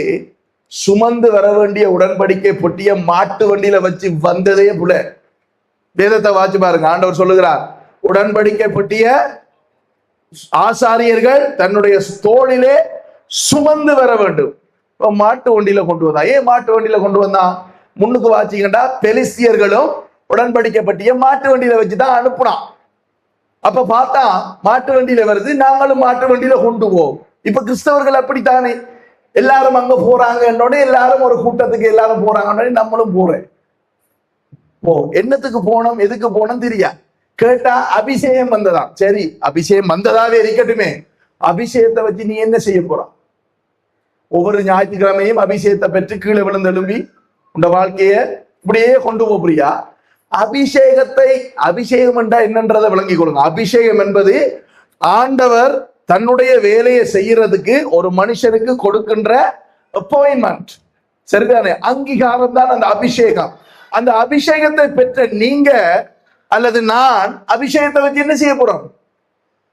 சுமந்து வர வேண்டிய உடன்படிக்கை பொட்டிய மாட்டு வண்டியில வச்சு வந்ததே புல. வேதத்தை வாசி பாருங்க. ஆண்டவர் சொல்லுகிறார், உடன்படிக்கை பொட்டிய ஆசாரியர்கள் தன்னுடைய தோளிலே சுமந்து வர வேண்டும். மாட்டு வண்டியில கொண்டு வந்தா. ஏன் மாட்டு வண்டியில கொண்டு வந்தா? முன்னுக்கு வாச்சிங்கடா, பெலிஸ்தியர்களும் உடன்படிக்கை பற்றிய மாட்டு வண்டியில வச்சுதான் அனுப்புனான். அப்ப பார்த்தா மாட்டு வண்டியில வருது, நாங்களும் மாட்டு வண்டியில கொண்டு போவோம். இப்ப கிறிஸ்தவர்கள் அப்படித்தானே, எல்லாரும் அங்க போறாங்க, எல்லாரும் ஒரு கூட்டத்துக்கு எல்லாரும் போறாங்க, நம்மளும் போறேன். என்னத்துக்கு போனோம், எதுக்கு போனோம் தெரியா. கேட்டா அபிஷேகம் வந்ததா. சரி, அபிஷேகம் வந்ததாவே இருக்கட்டுமே, அபிஷேகத்தை வச்சு நீ என்ன செய்ய போறான்? ஒவ்வொரு ஞாயிற்றுக்கிழமையும் அபிஷேகத்தை பெற்று கீழே விழுந்தெலும்பி உங்க வாழ்க்கைய இப்படியே கொண்டு போறியா? அபிஷேகம் என்றா என்னன்றதை விளங்கி கொடுங்க. அபிஷேகம் என்பது ஆண்டவர் தன்னுடைய வேலையை செய்யறதுக்கு ஒரு மனுஷனுக்கு கொடுக்கின்ற அப்பாயின்மெண்ட், சரிதானே? அங்கீகாரம் தான் அந்த அபிஷேகம். அந்த அபிஷேகத்தை பெற்ற நீங்க அல்லது நான் அபிஷேகத்தை வச்சு என்ன செய்ய போறோம்?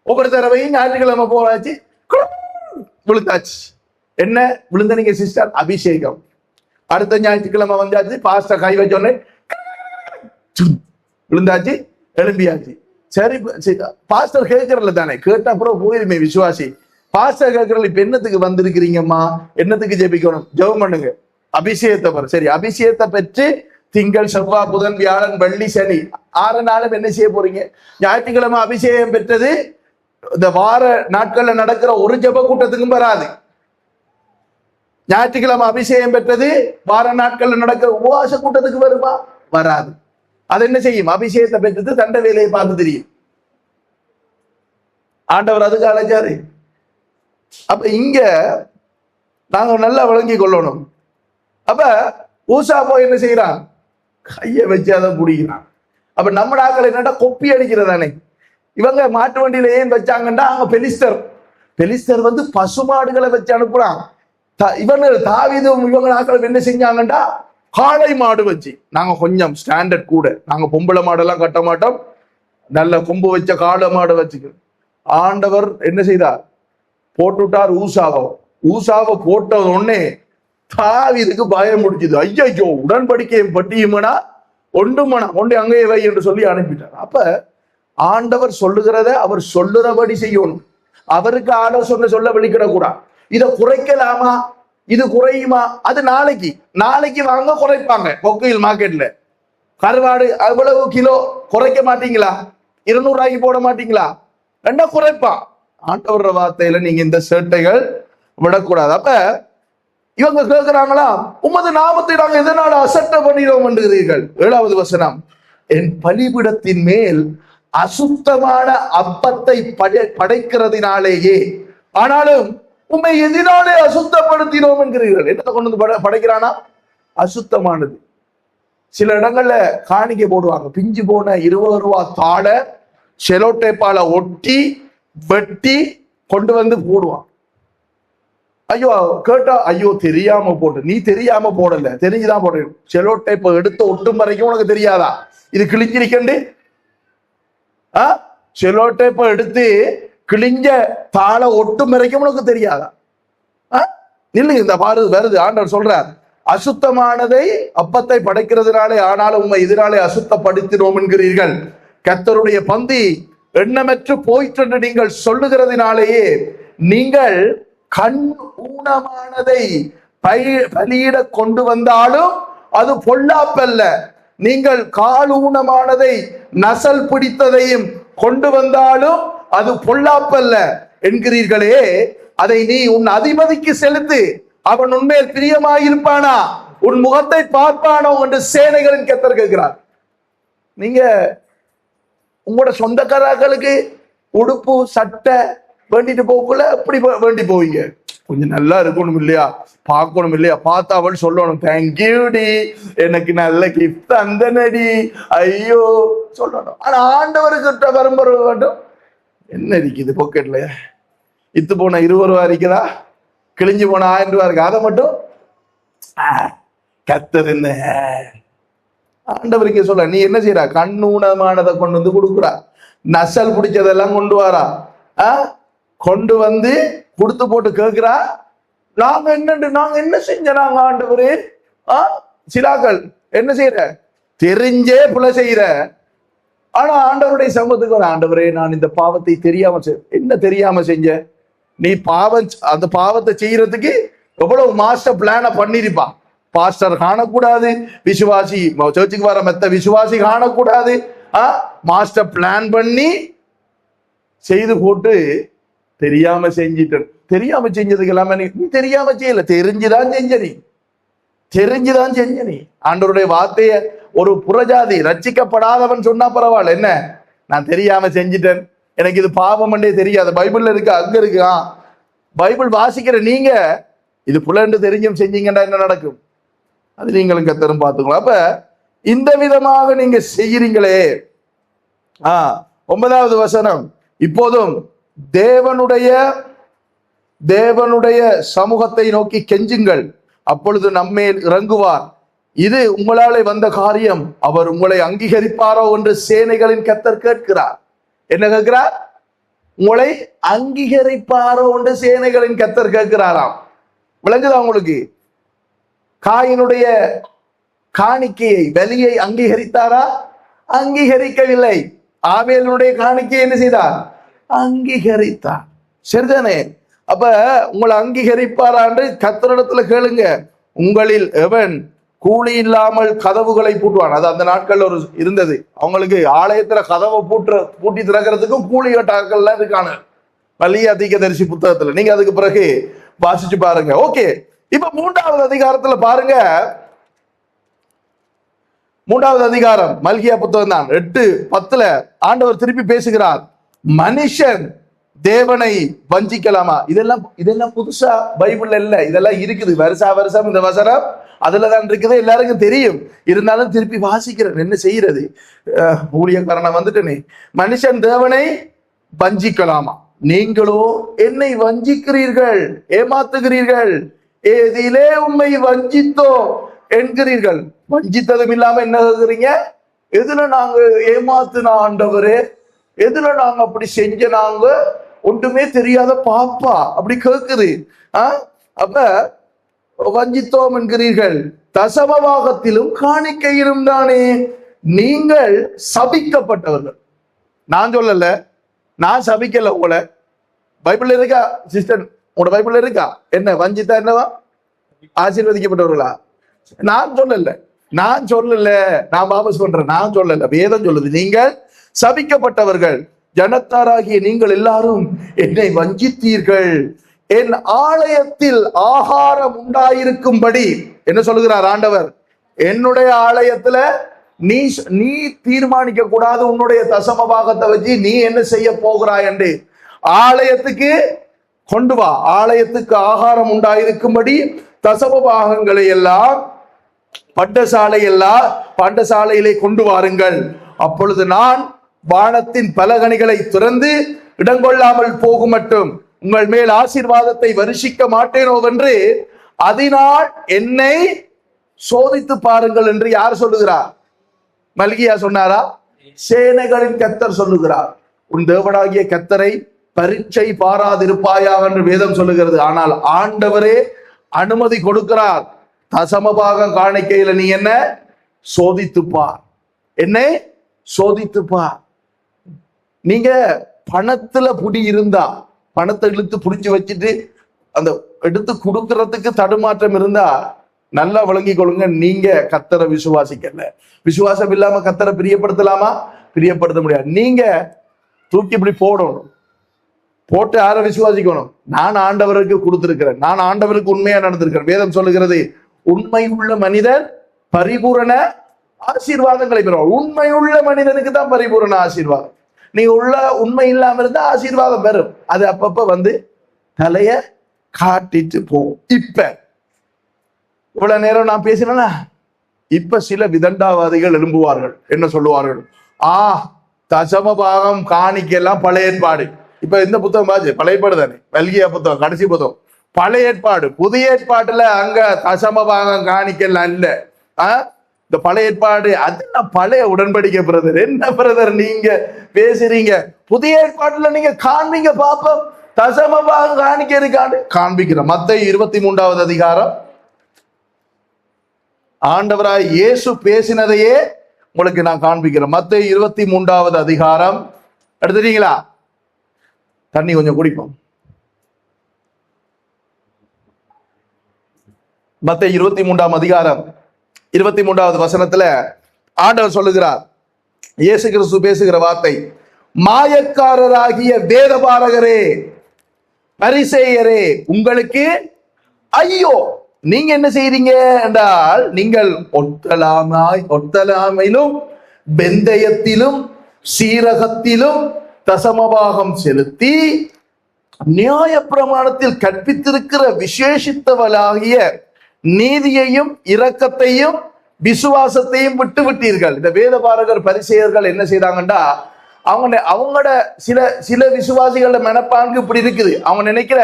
ஒவ்வொரு தடவையும் ஞாயிற்றுக்கிழமை போறாச்சு, விழுந்தாச்சு. என்ன விழுந்த நீங்க சிஸ்டர்? அபிஷேகம். அடுத்த ஞாயிற்றுக்கிழமை வந்தாச்சு, பாஸ்டர் கை வச்சோன்னே விழுந்தாச்சு, எழும்பியாச்சு. சரி, பாஸ்டர் கேட்கறல தானே, கேட்ட அப்புறம் போயிருமே விசுவாசி. பாஸ்டர் கேட்கறல, இப்ப என்னத்துக்கு வந்திருக்கிறீங்கம்மா, என்னத்துக்கு ஜெபிக்கணும்? ஜெபம் பண்ணுங்க, அபிஷேகத்தை பெற. சரி, அபிஷேகத்தை பெற்று திங்கள், செவ்வாய், புதன், வியாழன், வெள்ளி, சனி 6 நாளும் என்ன செய்ய போறீங்க? ஞாயிற்றுக்கிழமை அபிஷேகம் பெற்றது இந்த வார நாட்கள்ல நடக்கிற ஒரு ஜெப கூட்டத்துக்கும் வராது. ஞாயிற்றுக்கிழமை அபிஷேகம் பெற்றது வார நாட்கள்ல நடக்கிற உபவாச கூட்டத்துக்கு வருமா? வராது. அது என்ன செய்யும்? அபிஷேகத்தை பெற்றது தண்ட வேலையை பார்த்து தெரியும். ஆண்டவர் அதுக்கு அழைச்சாரு. அப்ப இங்க நாங்க நல்லா விளங்கி கொள்ளணும். அப்ப ஊசா போய் என்ன செய்யறான்? கையை வச்சு அதை பிடிக்கிறான். அப்ப நம்ம ஆக்கள் என்னடா கொப்பி அடிக்கிறதானே. இவங்க மாட்டு வண்டியில ஏன் வச்சாங்கன்னா, அங்க பெலிஸ்தர் வந்து பசுமாடுகளை வச்சு அனுப்புறான். இவங்க தாவீதும் இவங்க ஆக்கள் என்ன செஞ்சாங்கண்டா, காளை மாடு வச்சு. நாங்க கொஞ்சம் ஸ்டாண்டர்ட் கூட, நாங்க பொம்பளை மாடெல்லாம் கட்ட மாட்டோம், நல்ல கொம்பு வச்ச காளை மாடு வச்சுக்க. ஆண்டவர் என்ன செய்தார்? போட்டுட்டார் ஊசாவை போட்ட உடனே தாவீதுக்கு பயம் முடிச்சுது. ஐயோ, உடன்படிக்கையும் பட்டியுமனா ஒன்றுமனா கொண்டு அங்கேயே வை என்று சொல்லி அனுப்பிட்டார். அப்ப ஆண்டவர் சொல்லுகிறத அவர் சொல்லுறபடி செய்யணும். அவருக்கு ஆலோசனை சொல்ல வெளிக்கிடக்கூடாது. இதை குறைக்கலாமா, இது குறையுமா, அது நாளைக்கு வாங்க குறைப்பாங்க. கொக்கையில் மார்க்கெட்ல கருவாடு அவ்வளவு கிலோ குறைக்க மாட்டீங்களா? 200 ரூபாய்க்கு போட மாட்டீங்களா? ரெண்டா குறைப்பா. ஆண்டவர் வார்த்தையில நீங்க இந்த சேட்டைகள் விடக்கூடாது. அப்ப இவங்க கேட்கிறாங்களா, உமது நாமத்தை நாங்க எதனால அசட்டை பண்ணிடுவோம் என்கிறீர்கள்? 7வது வசனம், என் பலிபீடத்தின் மேல் அசுத்தமான அப்பத்தை படைக்கிறதினாலேயே, ஆனாலும் உண்மை எதினாலே அசுத்தப்படுத்தினோம் என்கிறீர்கள். என்னத்தை கொண்டு வந்து படைக்கிறானா? அசுத்தமானது. சில இடங்கள்ல காணிக்கை போடுவாங்க, பிஞ்சு போன 20 ரூபாய் தாளை செலோட்டேப்பால ஒட்டி வெட்டி கொண்டு வந்து போடுவான். ஐயோ கேட்டா, ஐயோ தெரியாம போட்டு. நீ தெரியாம போடல, தெரிஞ்சுதான் போட. செலோட்டேப்பை எடுத்து ஒட்டும் வரைக்கும் உனக்கு தெரியாதா இது கிழிஞ்சிருக்கண்டு? செலோட்டேப்பை எடுத்து கிழிஞ்ச தாளை ஒட்டும் வரைக்கும் உனக்கு தெரியாதா? நில்லுங்க, இந்த பாரு வருது. ஆண்டவர் சொல்றார், அசுத்தமானதை அப்பத்தை படைக்கிறதுனாலே, ஆனாலும் உண்மை இதனாலே அசுத்தப்படுத்தினோம் என்கிறீர்கள். கர்த்தருடைய பந்தி எண்ணமற்று போயிற்று என்று நீங்கள் சொல்லுகிறதினாலேயே நீங்கள் கண் ஊனமானதை பலியிட கொண்டு வந்தாலும் அது பொல்லாப்பல்ல, நீங்கள் கால் ஊனமானதை நசல் பிடித்ததையும் கொண்டு வந்தாலும் அது பொல்லாப்பல்ல என்கிறீர்களே, அதை நீ உன் அதிபதிக்கு செலுத்து, அவன் உன்மேல் பிரியமாயிருப்பானா, உன் முகத்தை பார்ப்பானோ என்று சேனைகளின் கர்த்தர் கேட்கிறார். நீங்க உங்களோட சொந்தக்காரர்களுக்கு உடுப்பு சட்டை வேண்டிட்டு போகக்குள்ள எப்படி வேண்டி போவீங்க? கொஞ்சம் நல்லா இருக்கணும் இல்லையா, பார்க்கணும் இல்லையா, பார்த்தா அவள் சொல்லணும், தேங்க்யூ டி, எனக்கு நல்ல கிஃப்ட் அந்த நடி, ஐயோ சொல்லணும். ஆனா ஆண்டவருக்கு பரம்பரை வேண்டும். என்ன இருக்குது பாக்கெட்ல? இத்து போன 20 ரூபா இருக்குதா, கிழிஞ்சு போன 1000 ரூபா இருக்கு, அதை மட்டும் கத்தது என்ன ஆண்டவருக்கு சொல்ல. நீ என்ன செய்யறா? கண்ணூனமானதை கொண்டு வந்து கொடுக்குறா, நசல் பிடிச்சதெல்லாம் கொண்டு வரா, கொண்டு வந்து கொடுத்து போட்டு கேட்கிறா, நாங்க என்ன செஞ்சாங்க ஆண்டவரே? சிலாக்கள் என்ன செய்யற? தெரிஞ்சே புல செய்யற. ஆனா ஆண்டவருடைய சமூகத்துக்கு ஒரு, ஆண்டவரே நான் இந்த பாவத்தை தெரியாம என்ன தெரியாம செஞ்ச? நீ அந்த பாவத்தை செய்யறதுக்கு எவ்வளவு மாஸ்டர் பிளான பண்ணிருப்பா. பாஸ்டர் காணக்கூடாது, விசுவாசி சர்ச்சுக்கு வர மெத்த விசுவாசி காணக்கூடாது, மாஸ்டர் பிளான் பண்ணி செய்து போட்டு தெரியாம செஞ்சிட்டேன். தெரியாம செஞ்சதுக்கு எல்லாமே நீ தெரியாம செய்யல, தெரிஞ்சுதான் செஞ்ச நீ, தெரிஞ்சுதான் செஞ்ச நீ. ஆண்டவருடைய வார்த்தைய ஒரு புறஜாதி ரட்சிக்கப்படாதவன் சொன்னா பரவாயில்ல, என்ன நான் தெரியாம செஞ்சுட்டேன், எனக்கு இது பாவம் தெரியாது, பைபிள்ல இருக்கு, அங்க இருக்கு. பைபிள் வாசிக்கிற நீங்க இது புலண்டு தெரிஞ்சும் செஞ்சீங்கன்னா என்ன நடக்கும்? அது நீங்களும் கத்தரும் பார்த்துக்கலாம். அப்ப இந்த விதமாக நீங்க செய்கிறீங்களே. 9வது வசனம், இப்போதும் தேவனுடைய சமூகத்தை நோக்கி கெஞ்சுங்கள், அப்பொழுது நம்மேல் இறங்குவார். இது உங்களாலே வந்த காரியம், அவர் உங்களை அங்கீகரிப்பாரோ என்று சேனைகளின் கர்த்தர் கேட்கிறார். என்ன கேட்கிறார்? உங்களை அங்கீகரிப்பாரோ என்று சேனைகளின் கர்த்தர் கேட்கிறாராம். விளங்குதா உங்களுக்கு? காயினுடைய காணிக்கையை பலியை அங்கீகரித்தாரா? அங்கீகரிக்கவில்லை. ஆபேலுடைய காணிக்கையை என்ன செய்தார்? அங்கீகரித்தார். சரிதானே? அப்ப உங்களை அங்கீகரிப்பாரான்னு கர்த்தரிடத்துல கேளுங்க. உங்களில் எவன் கூலி இல்லாமல் கதவுகளை பூட்டுவான்? அது அந்த நாட்கள்ல ஒரு இருந்தது. அவங்களுக்கு ஆலயத்துல கதவை பூட்டி திறக்கிறதுக்கும் கூலி கட்டாக்கள்லாம் இருக்கான பலிய தீர்க்கதரிசி புத்தகத்துல. நீங்க அதுக்கு பிறகு வாசிச்சு பாருங்க. ஓகே, இப்ப 3வது அதிகாரத்துல பாருங்க. 3வது அதிகாரம் மல்கியா புத்தகம் தான். 8:10 ஆண்டவர் திருப்பி பேசுகிறார். மனுஷன் தேவனை வஞ்சிக்கலாமா? இதெல்லாம் புதுசா பைபிள்ல இல்ல, இதெல்லாம் இருக்குது. வருஷம் இந்த வசனம் அதுலதான் இருக்குது, எல்லாருக்கும் தெரியும். இருந்தாலும் திருப்பி வாசிக்கிறேன், என்ன செய்யறது? ஊழியக்காரனை வந்துட்டேனே. மனுஷன் தேவனை வஞ்சிக்கலாமா? நீங்களோ என்னை வஞ்சிக்கிறீர்கள், ஏமாத்துகிறீர்கள். ஏதிலே உண்மை வஞ்சித்தோ என்கிறீர்கள். வஞ்சித்ததும் இல்லாம என்ன கேக்குறீங்க? எதுல நாங்க ஏமாத்துன ஆண்டவரே, எதுல நாங்க அப்படி செஞ்ச, நாங்க ஒன்றுமே தெரியாத பாப்பா அப்படி கேக்குது. அப்ப வஞ்சித்தோம் என்கிறீர்கள். தசமபாகத்திலும் காணிக்கையிலும் தானே நீங்கள் சபிக்கப்பட்டவர்கள். நான் சொல்லல, நான் சபிக்கல உங்களை. பைபிள் இருக்கா சிஸ்டர்? உங்களோட பைபிள் இருக்கா? என்ன வஞ்சித்தா என்னவா? ஆசீர்வதிக்கப்பட்டவர்களா? நான் சொல்லல, நான் வாபஸ் பண்றேன். நான் சொல்லல, வேதம் சொல்லுது. நீங்கள் சபிக்கப்பட்டவர்கள், ஜனத்தாராகிய நீங்கள் எல்லாரும் என்னை வஞ்சித்தீர்கள். என் ஆலயத்தில் ஆகாரம் உண்டாயிருக்கும்படி என்ன சொல்லுகிறார் ஆண்டவர்? என்னுடைய ஆலயத்துல நீ தீர்மானிக்க கூடாது உன்னுடைய தசம பாகத்தை வச்சு நீ என்ன செய்ய போகிறாய் என்று. ஆலயத்துக்கு கொண்டு வா, ஆலயத்துக்கு ஆகாரம் உண்டாயிருக்கும்படி தசம பாகங்களை எல்லாம் பண்டசாலையிலே கொண்டு வாருங்கள். அப்பொழுது நான் வானத்தின் பலகணிகளை திறந்து இடங்கொள்ளாமல் போகும் மட்டும் உங்கள் மேல் ஆசீர்வாதத்தை வருஷிக்க மாட்டேனோ என்று அதனால் என்னை சோதித்து பாருங்கள் என்று யார் சொல்லுகிறார்? மல்கியா சொன்னாரா? சேனைகளின் கர்த்தர் சொல்லுகிறார். உன் தேவனாகிய கர்த்தரை பரீட்சை பாராதிருப்பாயாக என்று வேதம் சொல்லுகிறது. ஆனால் ஆண்டவரே அனுமதி கொடுக்கிறார். தசமபாகம் காணிக்கையில நீ என்ன சோதித்துப்பார், என்னை சோதித்துப்பார். நீங்க பணத்துல புடி இருந்தா, பணத்தை இழுத்து புடிச்சு வச்சுட்டு அந்த எடுத்து கொடுக்கறதுக்கு தடுமாற்றம் இருந்தா நல்லா விளங்கி கொள்ளுங்க, நீங்க கர்த்தரை விசுவாசிக்கல. விசுவாசம் இல்லாம கர்த்தரை பிரியப்படுத்தலாமா? பிரியப்படுத்த முடியாது. நீங்க தூக்கி இப்படி போடணும், போட்டு யாரை விசுவாசிக்கணும்? நான் ஆண்டவருக்கு கொடுத்திருக்கிறேன், நான் ஆண்டவருக்கு உண்மையா நடந்திருக்கிறேன். வேதம் சொல்லுகிறது, உண்மை உள்ள மனிதன் பரிபூரண ஆசீர்வாதங்களை பெறுவார். உண்மை உள்ள மனிதனுக்கு தான் பரிபூரண ஆசீர்வாதம். நீ உள்ள உண்மை இல்லாம இருந்தா ஆசீர்வாதம் பெறும். அது அப்பப்ப வந்து தலைய காட்டிட்டு போகும். இப்ப இவ்வளவு நேரம் நான் பேசினேன்னா, இப்ப சில விதண்டாவாதிகள் எழும்புவார்கள். என்ன சொல்லுவார்கள்? தசம பாகம் காணிக்கெல்லாம் பழைய ஏற்பாடு. இப்ப இந்த புத்தகம் பாச்சு பழைய ஏற்பாடு தானே, மல்கியா புத்தகம் கடைசி புத்தகம் பழைய ஏற்பாடு. புதிய ஏற்பாட்டுல அங்க தசம பாகம் காணிக்கலாம் இல்ல. இந்த பழைய ஏற்பாடு அதெல்லாம் பழைய உடன்படிக்கை. பிரதர், என்ன பிரதர் நீங்க பேசுறீங்க? புதிய ஏற்பாட்டுல நீங்க காண்பீங்க பாப்போம். தசம பாகம் காணிக்க இருக்காண்டு காண்பிக்கிறோம். மத்தேயு 23வது அதிகாரம் ஆண்டவராய் இயேசு பேசினதையே உங்களுக்கு நான் காண்பிக்கிறேன். மத்தேயு 23வது அதிகாரம் எடுத்துட்டீங்களா? தண்ணி கொஞ்சம் குடிப்போம். மத்தேயு 23ஆம் அதிகாரம் 23வது வசனத்துல ஆண்டவர் சொல்லுகிறார், இயேசு கிறிஸ்து பேசுகிற வார்த்தை, மாயக்காரராகிய வேதபாரகரே பரிசேயரே உங்களுக்கு ஐயோ, நீங்க என்ன செய்றீங்க என்றால், நீங்கள் ஒட்டலாமையிலும் வெந்தயத்திலும் சீரகத்திலும் தசமபாகம் செலுத்தி நியாய பிரமாணத்தில் கற்பித்திருக்கிற விசேஷித்தவளாகிய நீதியையும் இரக்கத்தையும் விசுவாசத்தையும் விட்டு விட்டீர்கள். இந்த வேதபாரகர் பரிசேயர்கள் என்ன செய்தாங்கண்டா, அவங்களோட சில விசுவாசிகள மனப்பான்கு இப்படி இருக்குது. அவங்க நினைக்கிற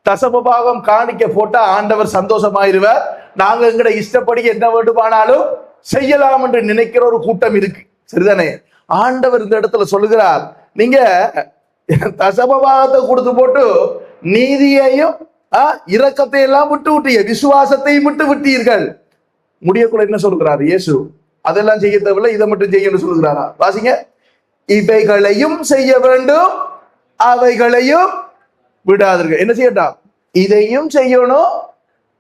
தசமபாகம் காணிக்க போட்டா ஆண்டவர் சந்தோஷமாயிருவார், நாங்க எங்கட இஷ்டப்படி என்ன வேண்டுமானாலும் செய்யலாம் என்று நினைக்கிற ஒரு கூட்டம் இருக்கு. சரிதானே? ஆண்டவர் இந்த இடத்துல சொல்லுகிறார், நீங்க தசமபாகத்தை கொடுத்து போட்டு நீதியையும் இரக்கத்தை எல்லாம் விட்டு விட்டீங்க, விசுவாசத்தையும் விட்டு விட்டீர்கள். முடியக்குள்ள என்ன சொல்லுகிறார் இயேசு? அதெல்லாம் செய்ய தேவையில்லை, இதை மட்டும் செய்யணும்னு சொல்லுகிறாரா? வாசிங்க. இவைகளையும் செய்ய வேண்டும், அவைகளையும் விடாதீர்கள். என்ன செய்யட்டா? இதையும் செய்யணும்,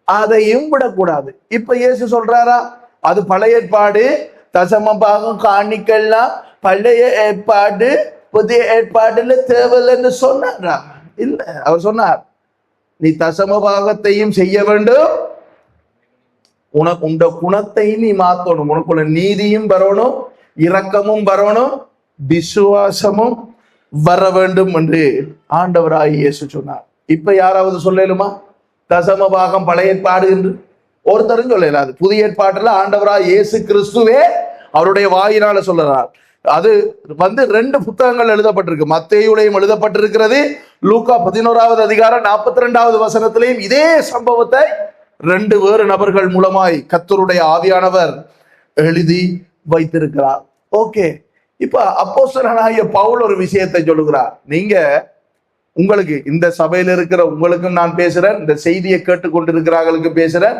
அதையும் விடக்கூடாது. இப்ப இயேசு சொல்றாரா அது பழைய ஏற்பாடு, தசமபாகம் காணிக்கலாம் பழைய ஏற்பாடு, புதிய ஏற்பாடுல தேவையில்லைன்னு சொன்னாரா? இல்ல. அவர் சொன்னார், நீ தசமபாகத்தையும் செய்ய வேண்டும், உனக்கு உண்ட குணத்தை நீ மாத்தணும், உனக்குள்ள நீதியும் வரணும், இரக்கமும் வரணும், விசுவாசமும் வர வேண்டும் என்று ஆண்டவராய் இயேசு சொன்னார். இப்ப யாராவது சொல்லலுமா தசமபாகம் பழைய ஏற்பாடு என்று? ஒருத்தரும் சொல்லல. அது புதிய ஏற்பாட்டுல ஆண்டவராய் இயேசு கிறிஸ்துவே அவருடைய வாயினால சொல்றார். அது 2 புத்தகங்கள் எழுதப்பட்டிருக்கு. மத்தேயுலையும் எழுதப்பட்டிருக்கிறது, லூக்கா 11வது அதிகாரம் 42வது வசனத்திலையும் இதே சம்பவத்தை 2 வேறு நபர்கள் மூலமாய் கர்த்தருடைய ஆவியானவர் எழுதி வைத்திருக்கிறார். ஓகே, இப்ப அப்போஸ்தலனாகிய பவுல் ஒரு விஷயத்தை சொல்லுகிறார். நீங்க உங்களுக்கு இந்த சபையில இருக்கிற உங்களுக்கும் நான் பேசுறேன், இந்த செய்தியை கேட்டுக்கொண்டிருக்கிறார்களுக்கு பேசுறேன்,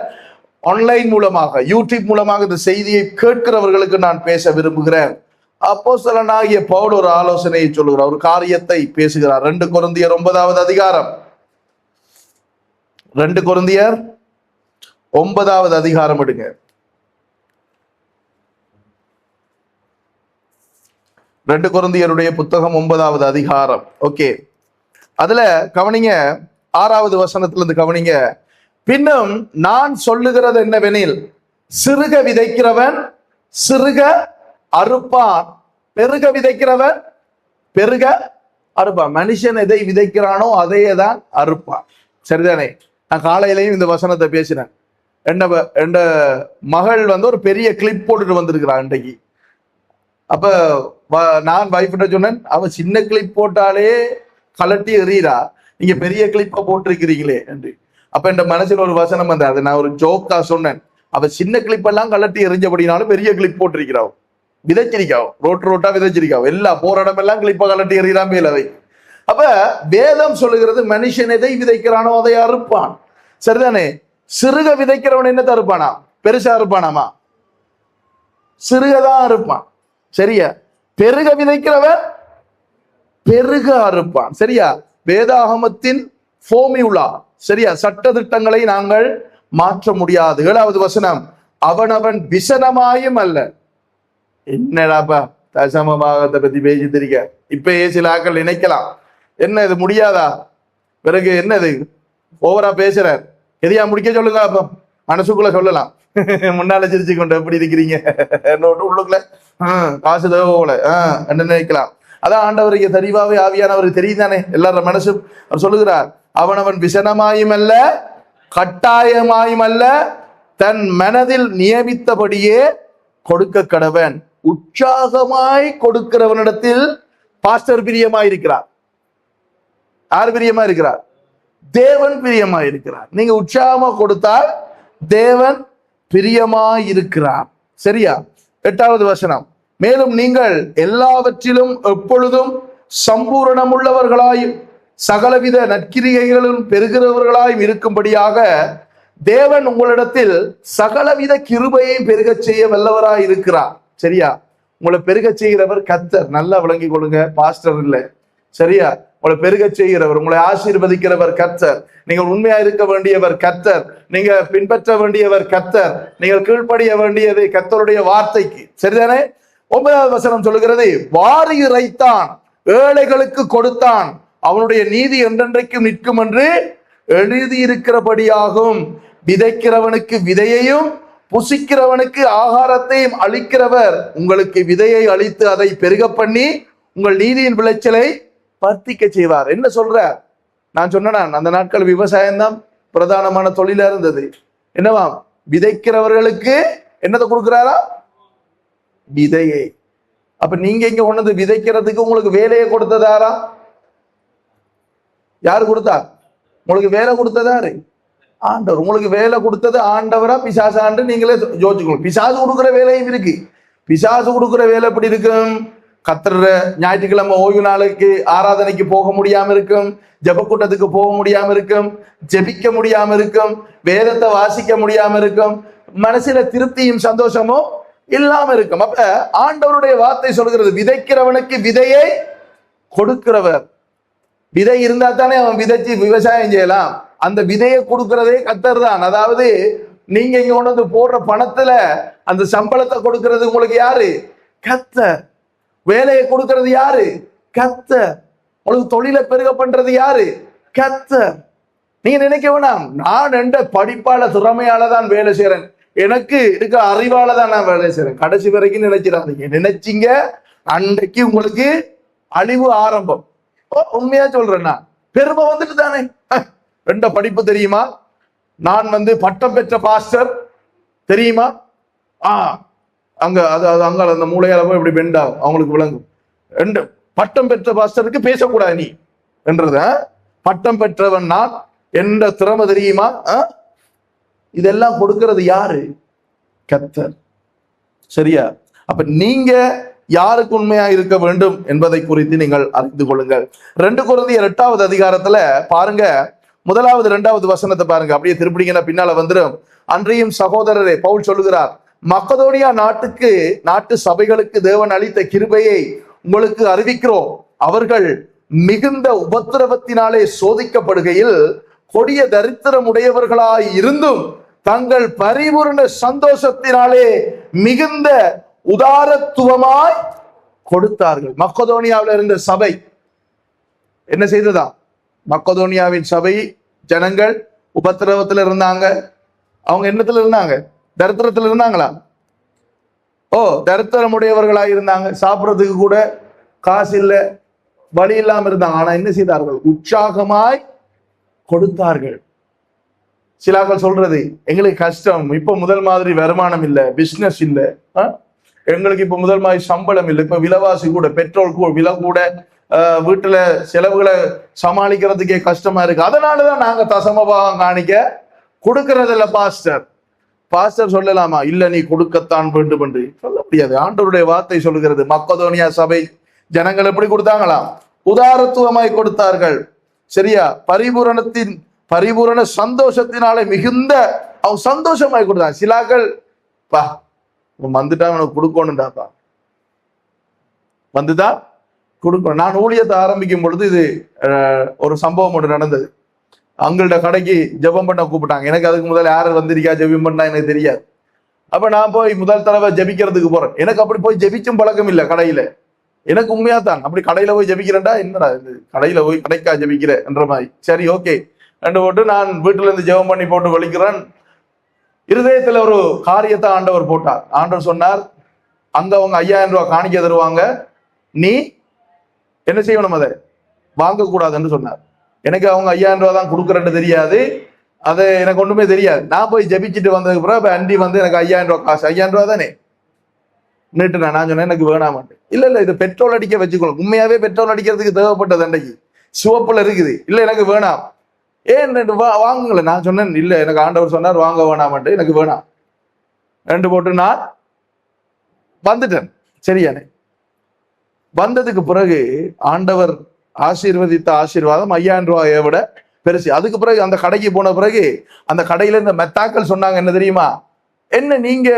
ஆன்லைன் மூலமாக யூடியூப் மூலமாக இந்த செய்தியை கேட்கிறவர்களுக்கு நான் பேச விரும்புகிறேன். அப்போஸ்தலனாகிய பவுல் ஒரு ஆலோசனையை சொல்லுகிறார், ஒரு காரியத்தை பேசுகிறார். 2 கொரிந்தியர் 9வது அதிகாரம், 2 கொரிந்தியர் 9வது அதிகாரம் எடுங்க. 2 கொரிந்தியருடைய புத்தகம் 9வது அதிகாரம். ஓகே, அதுல கவனிங்க, 6வது வசனத்திலிருந்து கவனிங்க. பின்னும் நான் சொல்லுகிறது என்னவெனில், சிறுக விதைக்கிறவன் சிறுக அறுப்பான், பெருக விதைக்கிறவன் பெருக அறுப்பான். மனுஷன் எதை விதைக்கிறானோ அதையே தான் அறுப்பான். சரிதானே? நான் காலையிலையும் இந்த வசனத்தை பேசினேன். என் மகள் ஒரு பெரிய கிளிப் போட்டுட்டு வந்திருக்கிறான் இன்றைக்கு. அப்ப நான் வைஃப்ட சொன்னேன், அவ சின்ன கிளிப் போட்டாலே கலட்டி எறிகிறா, நீங்க பெரிய கிளிப்பை போட்டிருக்கிறீங்களே என்று. அப்ப என் மனசுல ஒரு வசனம் வந்தது, அதை நான் ஒரு ஜோக்கா சொன்னேன். அவ சின்ன கிளிப் எல்லாம் கலட்டி எறிஞ்சபடினாலும் பெரிய கிளிப் போட்டிருக்கிறாவோ, விதைச்சிருக்காவோ, ரோட்டா விதைச்சிருக்காவோ, எல்லா போற இடம் எல்லாம் கிளிப்பை கலட்டி எறிகிறான் மேலவை. அப்ப வேதம் சொல்லுகிறது, மனுஷன் எதை விதைக்கிறானோ அதை அறுப்பான். சரிதானே? சிறுக விதைக்கிறவன் என்ன அறுப்பானா? பெருசா அறுப்பானாமா? சிறுகதான் அறுப்பான். சரியா? பெருக விதைக்கிறவன் பெருக அறுப்பான். சரியா? வேதாகமத்தின் ஃபோமியுலா, சரியா, சட்ட திட்டங்களை நாங்கள் மாற்ற முடியாது. 7வது வசனம், அவனவன் விசனமாயும் அல்ல. என்னடாப்பா தசமபாகத்தை பத்தி பேசித்திருக்க? இப்பயே சில ஆக்கள் நினைக்கலாம், என்ன இது முடியாதா, பிறகு என்னது ஓவரா பேசுறார், எதையா முடிக்க சொல்லுங்க, அப்ப மனசுக்குள்ள சொல்லலாம். முன்னால சிரிச்சு கொண்டு எப்படி இருக்கிறீங்க, உள்ளுக்குள்ள காசு தேவை போல என்ன நினைக்கலாம். அதான் ஆண்டவருக்கு தெளிவாவே ஆவியானவருக்கு தெரியுதானே எல்லார மனசும். அவர் சொல்லுகிறார், அவனவன் விசனமாயும் அல்ல கட்டாயமாயும் அல்ல, தன் மனதில் நியமித்தபடியே கொடுக்க கடவன். உற்சாகமாய் கொடுக்கிறவனிடத்தில் பாஸ்டர் பிரியமாய் இருக்கிறார். யார் பிரியமா இருக்கிறார்? தேவன் பிரியமாய் இருக்கிறார். நீங்க உற்சாகமா கொடுத்தால் தேவன் பிரியமாய் இருக்கிறார். சரியா? 8வது வசனம், மேலும் நீங்கள் எல்லாவற்றிலும் எப்பொழுதும் சம்பூரணம் உள்ளவர்களாயும் சகலவித நற்கிரிகைகளும் பெருகிறவர்களாயும் இருக்கும்படியாக தேவன் உங்களிடத்தில் சகலவித கிருபையை பெருகச் செய்ய வல்லவராய் இருக்கிறார். சரியா? உங்களை பெருகச் செய்கிறவர் கர்த்தர். நல்லா விளங்கி கொள்ளுங்க, பாஸ்டர் இல்லை. சரியா? உங்களை பெருகச் செய்கிறவர், உங்களை ஆசீர்வதிக்கிறவர் கர்த்தர். நீங்கள் உண்மையா இருக்க வேண்டியவர் கர்த்தர், நீங்க பின்பற்ற வேண்டியவர் கர்த்தர், நீங்கள் கீழ்ப்படிய வேண்டியது கர்த்தருடைய வார்த்தைக்கு. சரிதானே? 9வது வசனம் சொல்லுகிறது, வாரி இறைத்தான், ஏழைகளுக்கு கொடுத்தான், அவனுடைய நீதி என்றென்றைக்கும் நிற்கும் என்று எழுதியிருக்கிறபடியாகும். விதைக்கிறவனுக்கு விதையையும் புசிக்கிறவனுக்கு ஆகாரத்தையும் அளிக்கிறவர் உங்களுக்கு விதையை அளித்து அதை பெருக பண்ணி உங்கள் நீதியின் விளைச்சலை வர்த்திக்க செய்வார். என்ன சொல்ற? நான் சொன்னேன், அந்த நாட்கள் விவசாயம் தான் பிரதானமான தொழிலா இருந்தது. என்னவா? விதைக்கிறவர்களுக்கு என்னத்தை கொடுக்கிறாரா? விதையை. அப்ப நீங்க இங்க கொண்டது விதைக்கிறதுக்கு உங்களுக்கு வேலையை கொடுத்ததாரா? யாரு கொடுத்தா? உங்களுக்கு வேலை கொடுத்ததாரு? ஆண்டவர். உங்களுக்கு வேலை கொடுத்தது ஆண்டவரா பிசாசாண்டு நீங்களே யோசிக்கணும். பிசாசு கொடுக்குற வேலையும் இருக்கு. பிசாசு கொடுக்குற வேலை எப்படி இருக்கும்? கத்துற ஞாயிற்றுக்கிழமை ஓய்வு நாளுக்கு ஆராதனைக்கு போக முடியாம இருக்கும், ஜெபக்கூட்டத்துக்கு போக முடியாம இருக்கும், ஜெபிக்க முடியாம இருக்கும், வேதத்தை வாசிக்க முடியாம இருக்கும், மனசுல திருப்தியும் சந்தோஷமும் இல்லாம இருக்கும். அப்ப ஆண்டவருடைய வார்த்தை சொல்கிறது, விதைக்கிறவனுக்கு விதையை கொடுக்கிறவர். விதை இருந்தா தானே அவன் விதைச்சு விவசாயம் செய்யலாம். அந்த விதையை கொடுக்கிறதே கர்த்தர் தான். அதாவது நீங்க இங்க கொண்டு வந்து போடுற பணத்துல அந்த சம்பளத்தை கொடுக்கிறது உங்களுக்கு யாரு? கர்த்தர். வேலையை கொடுக்கிறது யாரு? கர்த்தர். உங்களுக்கு தொழிலை பெருக பண்றது யாரு? கர்த்தர். நீங்க நினைக்க வேணாம், நான் என்ற படிப்பால திறமையால தான் வேலை செய்யறேன், எனக்கு இருக்க அறிவால தான் நான் வேலை செய்யறேன். கடைசி வரைக்கும் நினைச்சிடாதீங்க. நினைச்சீங்க அன்றைக்கு உங்களுக்கு அழிவு ஆரம்பம். உண்மையா சொல்றேன்னா பெருமை வந்துட்டு தானே. ரெண்ட படிப்பு தெரியுமா? நான் பட்டம் பெற்ற பாஸ்டர் தெரியுமா? அங்க அது அங்க அந்த மூளையால போய் இப்படி பெண்டா அவங்களுக்கு விளங்கும். ரெண்டு பட்டம் பெற்ற பாஸ்டருக்கு பேசக்கூடாது நீ என்றத. பட்டம் பெற்றவன் நான் என்ற திறமை தெரியுமா? இதெல்லாம் கொடுக்கிறது யாரு? கர்த்தர். சரியா? அப்ப நீங்க யாருக்கு உண்மையா இருக்க வேண்டும் என்பதை குறித்து நீங்கள் அறிந்து கொள்ளுங்கள். 2 கொரிந்தியர் 8வது அதிகாரத்துல பாருங்க, 1வது 2வது வசனத்தை பாருங்க. அப்படியே திருப்பிடிங்கன்னா பின்னால வந்துடும். அன்றையும் சகோதரரே, பவுல் சொல்லுகிறார், மக்கதோனியா நாட்டு சபைகளுக்கு தேவன் அளித்த கிருபையை உங்களுக்கு அறிவிக்கிறோம். அவர்கள் மிகுந்த உபத்திரவத்தினாலே சோதிக்கப்படுகையில் கொடிய தரித்திரம் உடையவர்களாய் இருந்தும் தங்கள் பரிபூரண சந்தோஷத்தினாலே மிகுந்த உதாரத்துவமாய் கொடுத்தார்கள். மக்கதோனியாவில் இருந்த சபை என்ன செய்ததா? மக்கதோனியாவின் சபை ஜனங்கள் உபத்திரவத்தில் இருந்தாங்க. அவங்க என்னத்துல இருந்தாங்க? தரித்திரத்தில் இருந்தாங்களா? தரித்திரம் உடையவர்களாக இருந்தாங்க. சாப்பிட்றதுக்கு கூட காசு இல்லை, வழி இல்லாம இருந்தாங்க. ஆனா என்ன செய்தார்கள்? உற்சாகமாய் கொடுத்தார்கள். சிலாக்கள் சொல்றது, எங்களுக்கு கஷ்டம், இப்ப முதல் மாதிரி வருமானம் இல்லை, பிசினஸ் இல்லை, எங்களுக்கு இப்ப முதல் மாதிரி சம்பளம் இல்லை, இப்ப விலைவாசி கூட, பெட்ரோல் விலை கூட, வீட்டுல செலவுகளை சமாளிக்கிறதுக்கே கஷ்டமா இருக்கு, அதனாலதான் நாங்க தசமபாகம் காணிக்க கொடுக்கறதில்ல பாஸ்டர். பாஸ்டர் சொல்லலாமா? இல்ல நீ கொடுக்கத்தான் வேண்டும் என்று சொல்ல முடியாது. ஆண்டவருடைய வார்த்தை சொல்லுகிறது, மக்கதோனியா சபை ஜனங்கள் எப்படி கொடுத்தாங்களாம்? உதாரத்துவமாய் கொடுத்தார்கள். சரியா? பரிபூரண சந்தோஷத்தினாலே மிகுந்த அவங்க சந்தோஷமாய் கொடுத்தாங்க. சிலாக்கள் வந்துட்டா அவனுக்கு கொடுக்கணும்டாப்பா, வந்துதான் கொடுக்கணும். நான் ஊழியத்தை ஆரம்பிக்கும் பொழுது இது ஒரு சம்பவம் ஒன்று நடந்தது. அவங்கள்ட்ட கடைக்கு ஜெபம் பண்ண கூப்பிட்டாங்க. எனக்கு அதுக்கு முதல்ல யாரு வந்திருக்கா ஜெபம் பண்ணா எனக்கு தெரியாது. அப்ப நான் போய் முதல் தடவை ஜெபிக்கிறதுக்கு போறேன். எனக்கு அப்படி போய் ஜெபிச்சும் பழக்கம் இல்லை கடையில. எனக்கு உண்மையா தான் அப்படி கடையில போய் ஜெபிக்கிறேன்டா, என்னடா இது கடையில போய் கடைக்கா ஜெபிக்கிற என்ற மாதிரி. சரி, ஓகே ரெண்டு போட்டு நான் வீட்டுல இருந்து ஜெபம் பண்ணி போட்டு வலிக்கிறேன். இருதயத்துல ஒரு காரியத்தை ஆண்டவர் போட்டார். ஆண்டவர் சொன்னார், அங்க அவங்க 5000 ரூபாய் காணிக்க தருவாங்க, நீ என்ன செய்யணும், அதை வாங்க கூடாதுன்னு சொன்னார். எனக்கு அவங்க 5000 ரூபாய் தான் கொடுக்குறேன்னு தெரியாது, அது எனக்கு ஒண்ணுமே தெரியாது. நான் போய் ஜபிச்சுட்டு வந்ததுக்கு பிறகு அண்டி எனக்கு 5000 ரூபாய் காசு, 5000 ரூபாய் தானே நீட்டு. நான் சொன்னேன் எனக்கு வேணாமாட்டேன். இல்ல இது பெட்ரோல் அடிக்க வச்சுக்கணும். உண்மையாவே பெட்ரோல் அடிக்கிறதுக்கு தேவைப்பட்டது அன்றைக்கு சிவப்புல இருக்குது. இல்ல எனக்கு வேணாம். ஏன் வாங்குங்களேன். நான் சொன்னேன் இல்ல எனக்கு ஆண்டவர் சொன்னார் வாங்க வேணாமட்டு, எனக்கு வேணாம் ரெண்டு போட்டு நான் வந்துட்டேன். சரியானே? வந்ததுக்கு பிறகு ஆண்டவர் ஆசீர்வதித்த ஆசீர்வாதம் 5000 ரூபாயை விட பெருசு. அதுக்கு பிறகு அந்த கடைக்கு போன பிறகு அந்த கடையில இந்த மெத்தாக்கள் சொன்னாங்க, என்ன தெரியுமா, என்ன நீங்க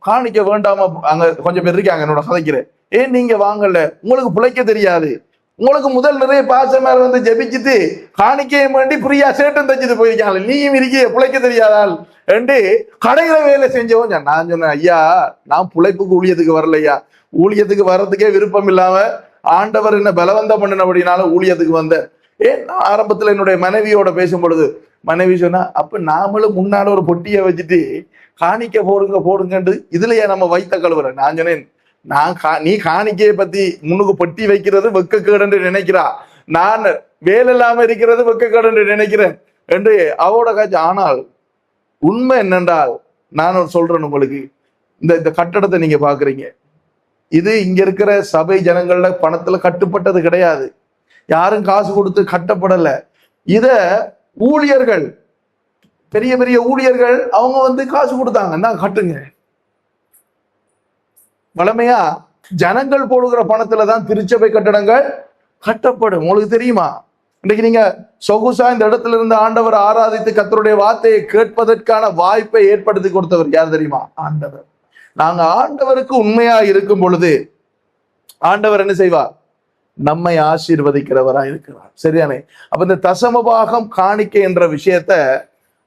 காணிக்க வேண்டாமா, அங்க கொஞ்சம் பேர் இருக்காங்க என்னோட கதைக்கிற, ஏன் நீங்க வாங்கல, உங்களுக்கு பிழைக்க தெரியாது, உங்களுக்கு முதல் நிறைய பாசமார் ஜெபிச்சுட்டு காணிக்கையும் வேண்டி பிரியா சேட்டம் தச்சுட்டு போயிருக்காங்க, நீயும் இருக்கிய பிழைக்க தெரியாதால் என்று கடையில வேலை செஞ்சவன். நான் சொன்னேன், ஐயா நான் பிழைப்புக்கு ஊழியத்துக்கு வரலையா, ஊழியத்துக்கு வர்றதுக்கே விருப்பம் இல்லாம ஆண்டவர் என்ன பலவந்தம் பண்ணினபடினால ஊழியத்துக்கு வந்த. ஏன் ஆரம்பத்துல என்னுடைய மனைவியோட பேசும் பொழுது மனைவி சொன்னா, அப்ப நாமளும் முன்னால ஒரு பொட்டியை வச்சுட்டு காணிக்க போடுங்க போடுங்கன்னு இதுலயே நம்ம வைத்த கழுவுற. நான் சொன்னேன், நீ காணிக்கையை பத்தி முன்னுக்கு பொட்டி வைக்கிறது வெக்கக்கேடு என்று நினைக்கிறா, நான் வேலை இல்லாம இருக்கிறது வெக்கக்கேடு என்று நினைக்கிறேன் என்று அவரோட காட்சி. ஆனால் உண்மை என்னென்றால், நான் சொல்றேன் உங்களுக்கு, இந்த கட்டடத்தை நீங்க பாக்குறீங்க, இது இங்க இருக்கிற சபை ஜனங்கள பணத்துல கட்டுப்பட்டது கிடையாது, யாரும் காசு கொடுத்து கட்டப்படல. இத ஊழியர்கள், பெரிய பெரிய ஊழியர்கள் அவங்க காசு கொடுத்தாங்க, நான் கட்டுங்க. வளமையா ஜனங்கள் போடுகிற பணத்துலதான் திருச்சபை கட்டடங்கள் கட்டப்படும். உங்களுக்கு தெரியுமா? இன்னைக்கு நீங்க சொகுசா இந்த இடத்துல இருந்து ஆண்டவர் ஆராதித்து கர்த்தருடைய வார்த்தையை கேட்பதற்கான வாய்ப்பை ஏற்படுத்தி கொடுத்தவர் யார் தெரியுமா? ஆண்டவர். நாங்க ஆண்டவருக்கு உண்மையா இருக்கும் பொழுது ஆண்டவர் என்ன செய்வார்? நம்மை ஆசீர்வதிக்கிறவரா இருக்கிறார். சரியானே? அப்ப இந்த தசமபாகம் காணிக்கை என்ற விஷயத்த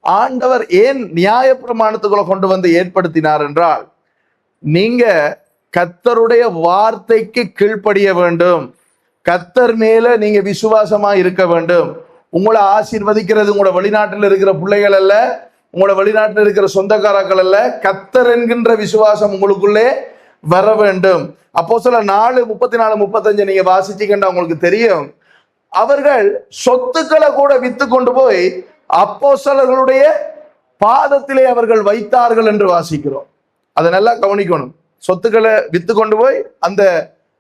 ஆண்டவர் ஏன் நியாய பிரமாணத்துக்குள்ள கொண்டு வந்து ஏற்படுத்தினார் என்றால், நீங்க கர்த்தருடைய வார்த்தைக்கு கீழ்ப்படிய வேண்டும், கர்த்தர் மேல நீங்க விசுவாசமா இருக்க வேண்டும். உங்களை ஆசீர்வதிக்கிறது உங்களோட வெளிநாட்டில் இருக்கிற பிள்ளைகள் அல்ல, உங்களோட வெளிநாட்டில் இருக்கிற சொந்தக்காரர்கள் அல்ல, கர்த்தர் என்கின்ற விசுவாசம் உங்களுக்குள்ளே வர வேண்டும். அப்போஸ்தலர் 4:34-35 நீங்க வாசிச்சீங்கன்னா உங்களுக்கு தெரியும், அவர்கள் சொத்துக்களை கூட வித்து கொண்டு போய் அப்போஸ்தலர்களுடைய பாதத்திலே அவர்கள் வைத்தார்கள் என்று வாசிக்கிறோம். அதை நல்லா கவனிக்கணும். சொத்துக்களை வித்து கொண்டு போய் அந்த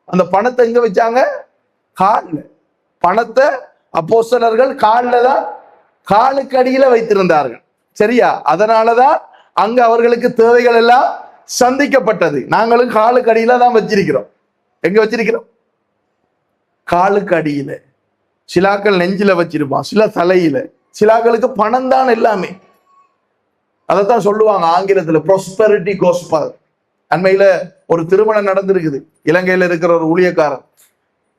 அந்த பணத்தை எங்க வச்சாங்க? கால்ல. பணத்தை அப்போஸ்தலர்கள் கால்ல தான், காலுக்கு அடியில வைத்திருந்தார்கள். சரியா? அதனாலதான் அங்க அவர்களுக்கு தேவைகள் எல்லாம் சந்திக்கப்பட்டது. நாங்களும் காலுக்கு அடியில தான் வச்சிருக்கிறோம். எங்க வச்சிருக்கிறோம்? காலுக்கு அடியில. சிலாக்கள் நெஞ்சில வச்சிருப்பான், சில தலையில. சிலாக்களுக்கு பணம் தான் எல்லாமே. அதைத்தான் சொல்லுவாங்க ஆங்கிலத்துல ப்ராஸ்பெரிட்டி கோஸ்பல். அண்மையில ஒரு திருமணம் நடந்திருக்குது. இலங்கையில இருக்கிற ஒரு ஊழியக்காரன்,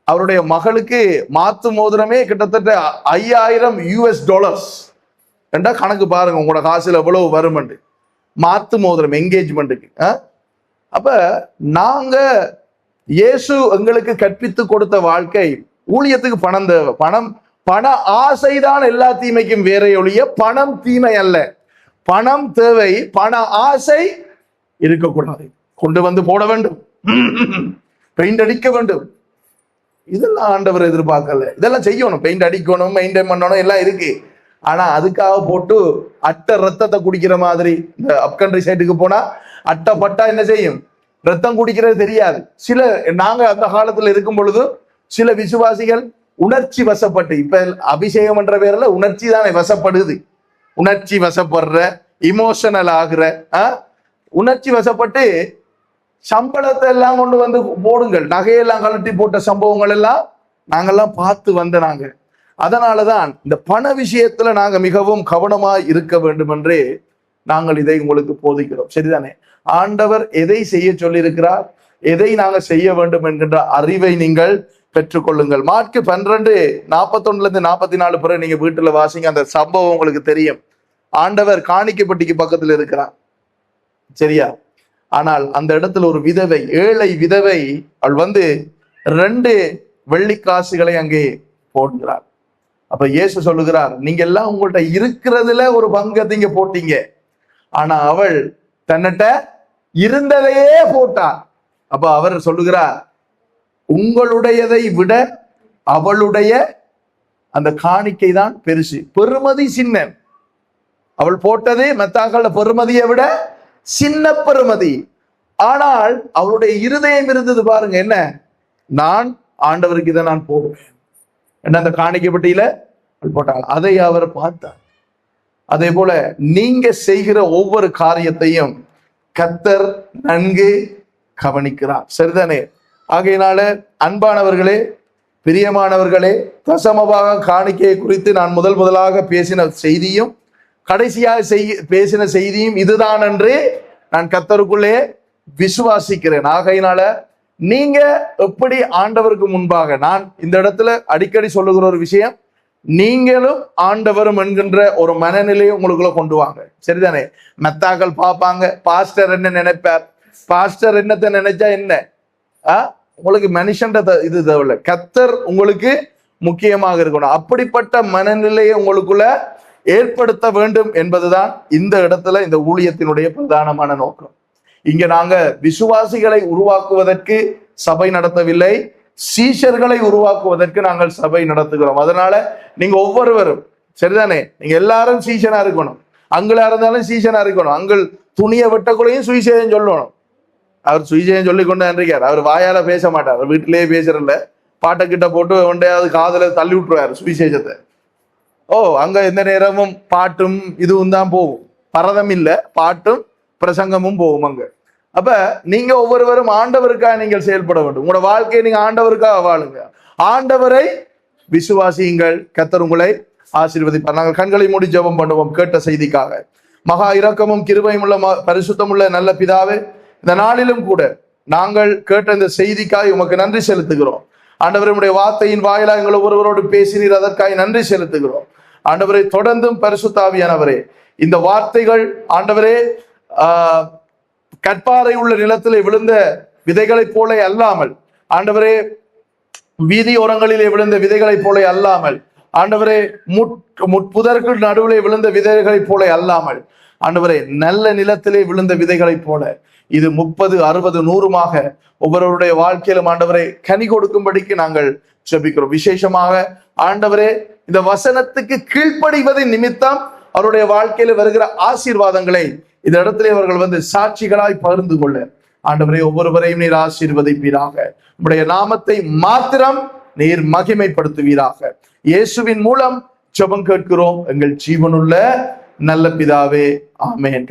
அவருடைய மகளுக்கு மாத்து மோதிரமே கிட்டத்தட்ட $5000 என்றா கணக்கு பாருங்க, உங்களோட காசுல எவ்வளவு வரும். மாத்து மோதிரம் என்கேஜ்மெண்ட்டுக்கு. அப்ப நாங்க இயேசு எங்களுக்கு கற்பித்து கொடுத்த வாழ்க்கை, ஊழியத்துக்கு பணம் தேவை. பண ஆசைதான் எல்லா தீமைக்கும் வேற ஒழிய பணம் தீமை அல்ல. பணம் தேவை, பண ஆசை இருக்கக்கூடாது. கொண்டு வந்து போட வேண்டும், பெயிண்ட் அடிக்க வேண்டும், இதெல்லாம் ஆண்டவர் எதிர்பார்க்கல. இதெல்லாம் செய்யணும், பெயிண்ட் அடிக்கணும், மெயின்டைன் பண்ணணும், எல்லாம் இருக்கு. ஆனா அதுக்காக போட்டு அட்டை ரத்தத்தை குடிக்கிற மாதிரி, இந்த அப்கண்ட்ரி சைட்டுக்கு போனா அட்டை பட்டா என்ன செய்யும்? ரத்தம் குடிக்கிறது தெரியாது. நாங்க அந்த காலத்துல இருக்கும் பொழுது சில விசுவாசிகள் உணர்ச்சி வசப்பட்டு, இப்ப அபிஷேகம் என்ற பேர்ல உணர்ச்சி தானே வசப்படுது, உணர்ச்சி வசப்படுற, இமோஷனல் ஆகுற, உணர்ச்சி வசப்பட்டு சம்பளத்தை எல்லாம் கொண்டு வந்து போடுங்கள், நகையெல்லாம் கழட்டி போட்ட சம்பவங்கள் எல்லாம் நாங்கெல்லாம் பார்த்து வந்த நாங்க. அதனாலதான் இந்த பண விஷயத்துல நாங்க மிகவும் கவனமாய் இருக்க வேண்டும் என்றே நாங்கள் இதை உங்களுக்கு போதிக்கிறோம். சரிதானே? ஆண்டவர் எதை செய்ய சொல்லி இருக்கிறார், எதை நாங்க செய்ய வேண்டும் என்கின்ற அறிவை நீங்கள் பெற்றுக்கொள்ளுங்கள். மார்க்கு 12:41-44 பிறகு நீங்க வீட்டுல வாசிங்க, அந்த சம்பவம் உங்களுக்கு தெரியும். ஆண்டவர் காணிக்கைப்பட்டிக்கு பக்கத்துல இருக்கிறார். சரியா? ஆனால் அந்த இடத்துல ஒரு விதவை, ஏழை விதவை, அவள் 2 வெள்ளிக்காசுகளை அங்கே போடுகிறார். அப்ப இயேசு சொல்லுகிறார், நீங்க எல்லாம் உங்கள்ட்ட இருக்கிறதுல ஒரு பங்கை நீங்க போட்டீங்க, ஆனா அவள் தன்னிட்ட இருந்ததையே போட்டார். அப்ப அவர் சொல்லுகிறார், உங்களுடையதை விட அவளுடைய அந்த காணிக்கை தான் பெருசு, பெருமதி சின்ன. அவள் போட்டது மத்தாக்கள பெருமதியை விட சின்ன பெருமதி. ஆனால் அவளுடைய இருதயம் இருந்தது பாருங்க, என்ன? நான் ஆண்டவருக்கு இதை நான் போடுவேன் என்ன அந்த காணிக்கைப்பட்டியில போட்டாள். அதை அவர் பார்த்தார். அதே போல நீங்க செய்கிற ஒவ்வொரு காரியத்தையும் கர்த்தர் நன்கு கவனிக்கிறார். சரிதானே? ஆகையினால அன்பானவர்களே, பிரியமானவர்களே, தசமபாக காணிக்கையை குறித்து நான் முதலாக பேசின செய்தியும் கடைசியாக பேசின செய்தியும் இதுதான் என்று நான் கர்த்தருக்குள்ளே விசுவாசிக்கிறேன். ஆகையினால நீங்க எப்படி ஆண்டவருக்கு முன்பாக, நான் இந்த இடத்துல அடிக்கடி சொல்லுகிற ஒரு விஷயம், நீங்களும் ஆண்டவரும் என்கின்ற ஒரு மனநிலையை உங்களுக்குள்ள கொண்டு வாங்க. சரிதானே? மெத்தாக்கள் பார்ப்பாங்க, பாஸ்டர் என்ன நினைப்பார், பாஸ்டர் என்னத்தை நினைச்சா என்ன, உங்களுக்கு மனுஷன் இது தேவையில்லை, கர்த்தர் உங்களுக்கு முக்கியமாக இருக்கணும். அப்படிப்பட்ட மனநிலையை உங்களுக்குள்ள ஏற்படுத்த வேண்டும் என்பதுதான் இந்த இடத்துல இந்த ஊழியத்தினுடைய பிரதானமான நோக்கம். இங்க நாங்க விசுவாசிகளை உருவாக்குவதற்கு சபை நடத்தவில்லை, சீஷர்களை உருவாக்குவதற்கு நாங்கள் சபை நடத்துகிறோம். அதனால நீங்க ஒவ்வொருவரும் சரிதானே, நீங்க எல்லாரும் சீஷனா இருக்கணும். அங்களா இருந்தாலும் சீஷனா இருக்கணும். அங்கள் துணியை வெட்டக்குள்ளையும் சுவிசேஷம் சொல்லணும். அவர் சுவிசேஷம் சொல்லி கொண்டு இருக்கார். அவர் வாயால பேச மாட்டார், அவர் வீட்டிலேயே பேசுறல, பாட்டை கிட்ட போட்டு ஒன்றையாவது காதல தள்ளி விட்டுருவாரு சுவிசேஷத்தை. அங்க எந்த நேரமும் பாட்டும் இதுவும் தான் போகும், பரதம் இல்ல, பாட்டும் பிரசங்கமும் போகும் அங்க. அப்ப நீங்க ஒவ்வொருவரும் ஆண்டவருக்காக நீங்கள் செயல்பட வேண்டும். உங்களோட வாழ்க்கையை நீங்க ஆண்டவருக்காக வாழுங்க, ஆண்டவரை விசுவாசியுங்கள், கர்த்தர் உங்களை ஆசீர்வதிப்பார். நாங்கள் கண்களை மூடி ஜெபம் பண்ணுவோம் கேட்ட செய்திக்காக. மகா இரக்கமும் கிருபையும் உள்ள பரிசுத்தமுள்ள நல்ல பிதாவே, இந்த நாளிலும் கூட நாங்கள் கேட்ட இந்த செய்திக்காய் உமக்கு நன்றி செலுத்துகிறோம். ஆண்டவருடைய வார்த்தையின் வாயிலாக எங்கள் ஒவ்வொருவரோடு பேசினீர், அதற்காக நன்றி செலுத்துகிறோம். ஆண்டவரை தொடர்ந்தும் பரிசுத்த ஆவியானவரே, இந்த வார்த்தைகள் ஆண்டவரே கற்பாறை உள்ள நிலத்திலே விழுந்த விதைகளைப் போல அல்லாமல், ஆண்டவரே வீதியோரங்களிலே விழுந்த விதைகளைப் போல அல்லாமல், ஆண்டவரே முட்புதர்கள் நடுவிலே விழுந்த விதைகளைப் போல அல்லாமல், ஆண்டவரே நல்ல நிலத்திலே விழுந்த விதைகளைப் போல இது 30, 60, 100மாக ஒவ்வொருவருடைய வாழ்க்கையிலும் ஆண்டவரே கனி கொடுக்கும்படிக்கு நாங்கள் ஜெபிக்கிறோம். விசேஷமாக ஆண்டவரே இந்த வசனத்துக்கு கீழ்ப்படிவதின் நிமித்தம் அவருடைய வாழ்க்கையில வருகிற ஆசீர்வாதங்களை இந்த இடத்திலே அவர்கள் சாட்சிகளாய் பகிர்ந்து கொள்ள ஆண்டவரே ஒவ்வொருவரையும் நீர் ஆசீர்வதிப்பீராக. உம்முடைய நாமத்தை மாத்திரம் நீர் மகிமைப்படுத்துவீராக. இயேசுவின் மூலம் ஜெபம் கேட்கிறோம் எங்கள் ஜீவனுள்ள நல்ல பிதாவே, ஆமென்.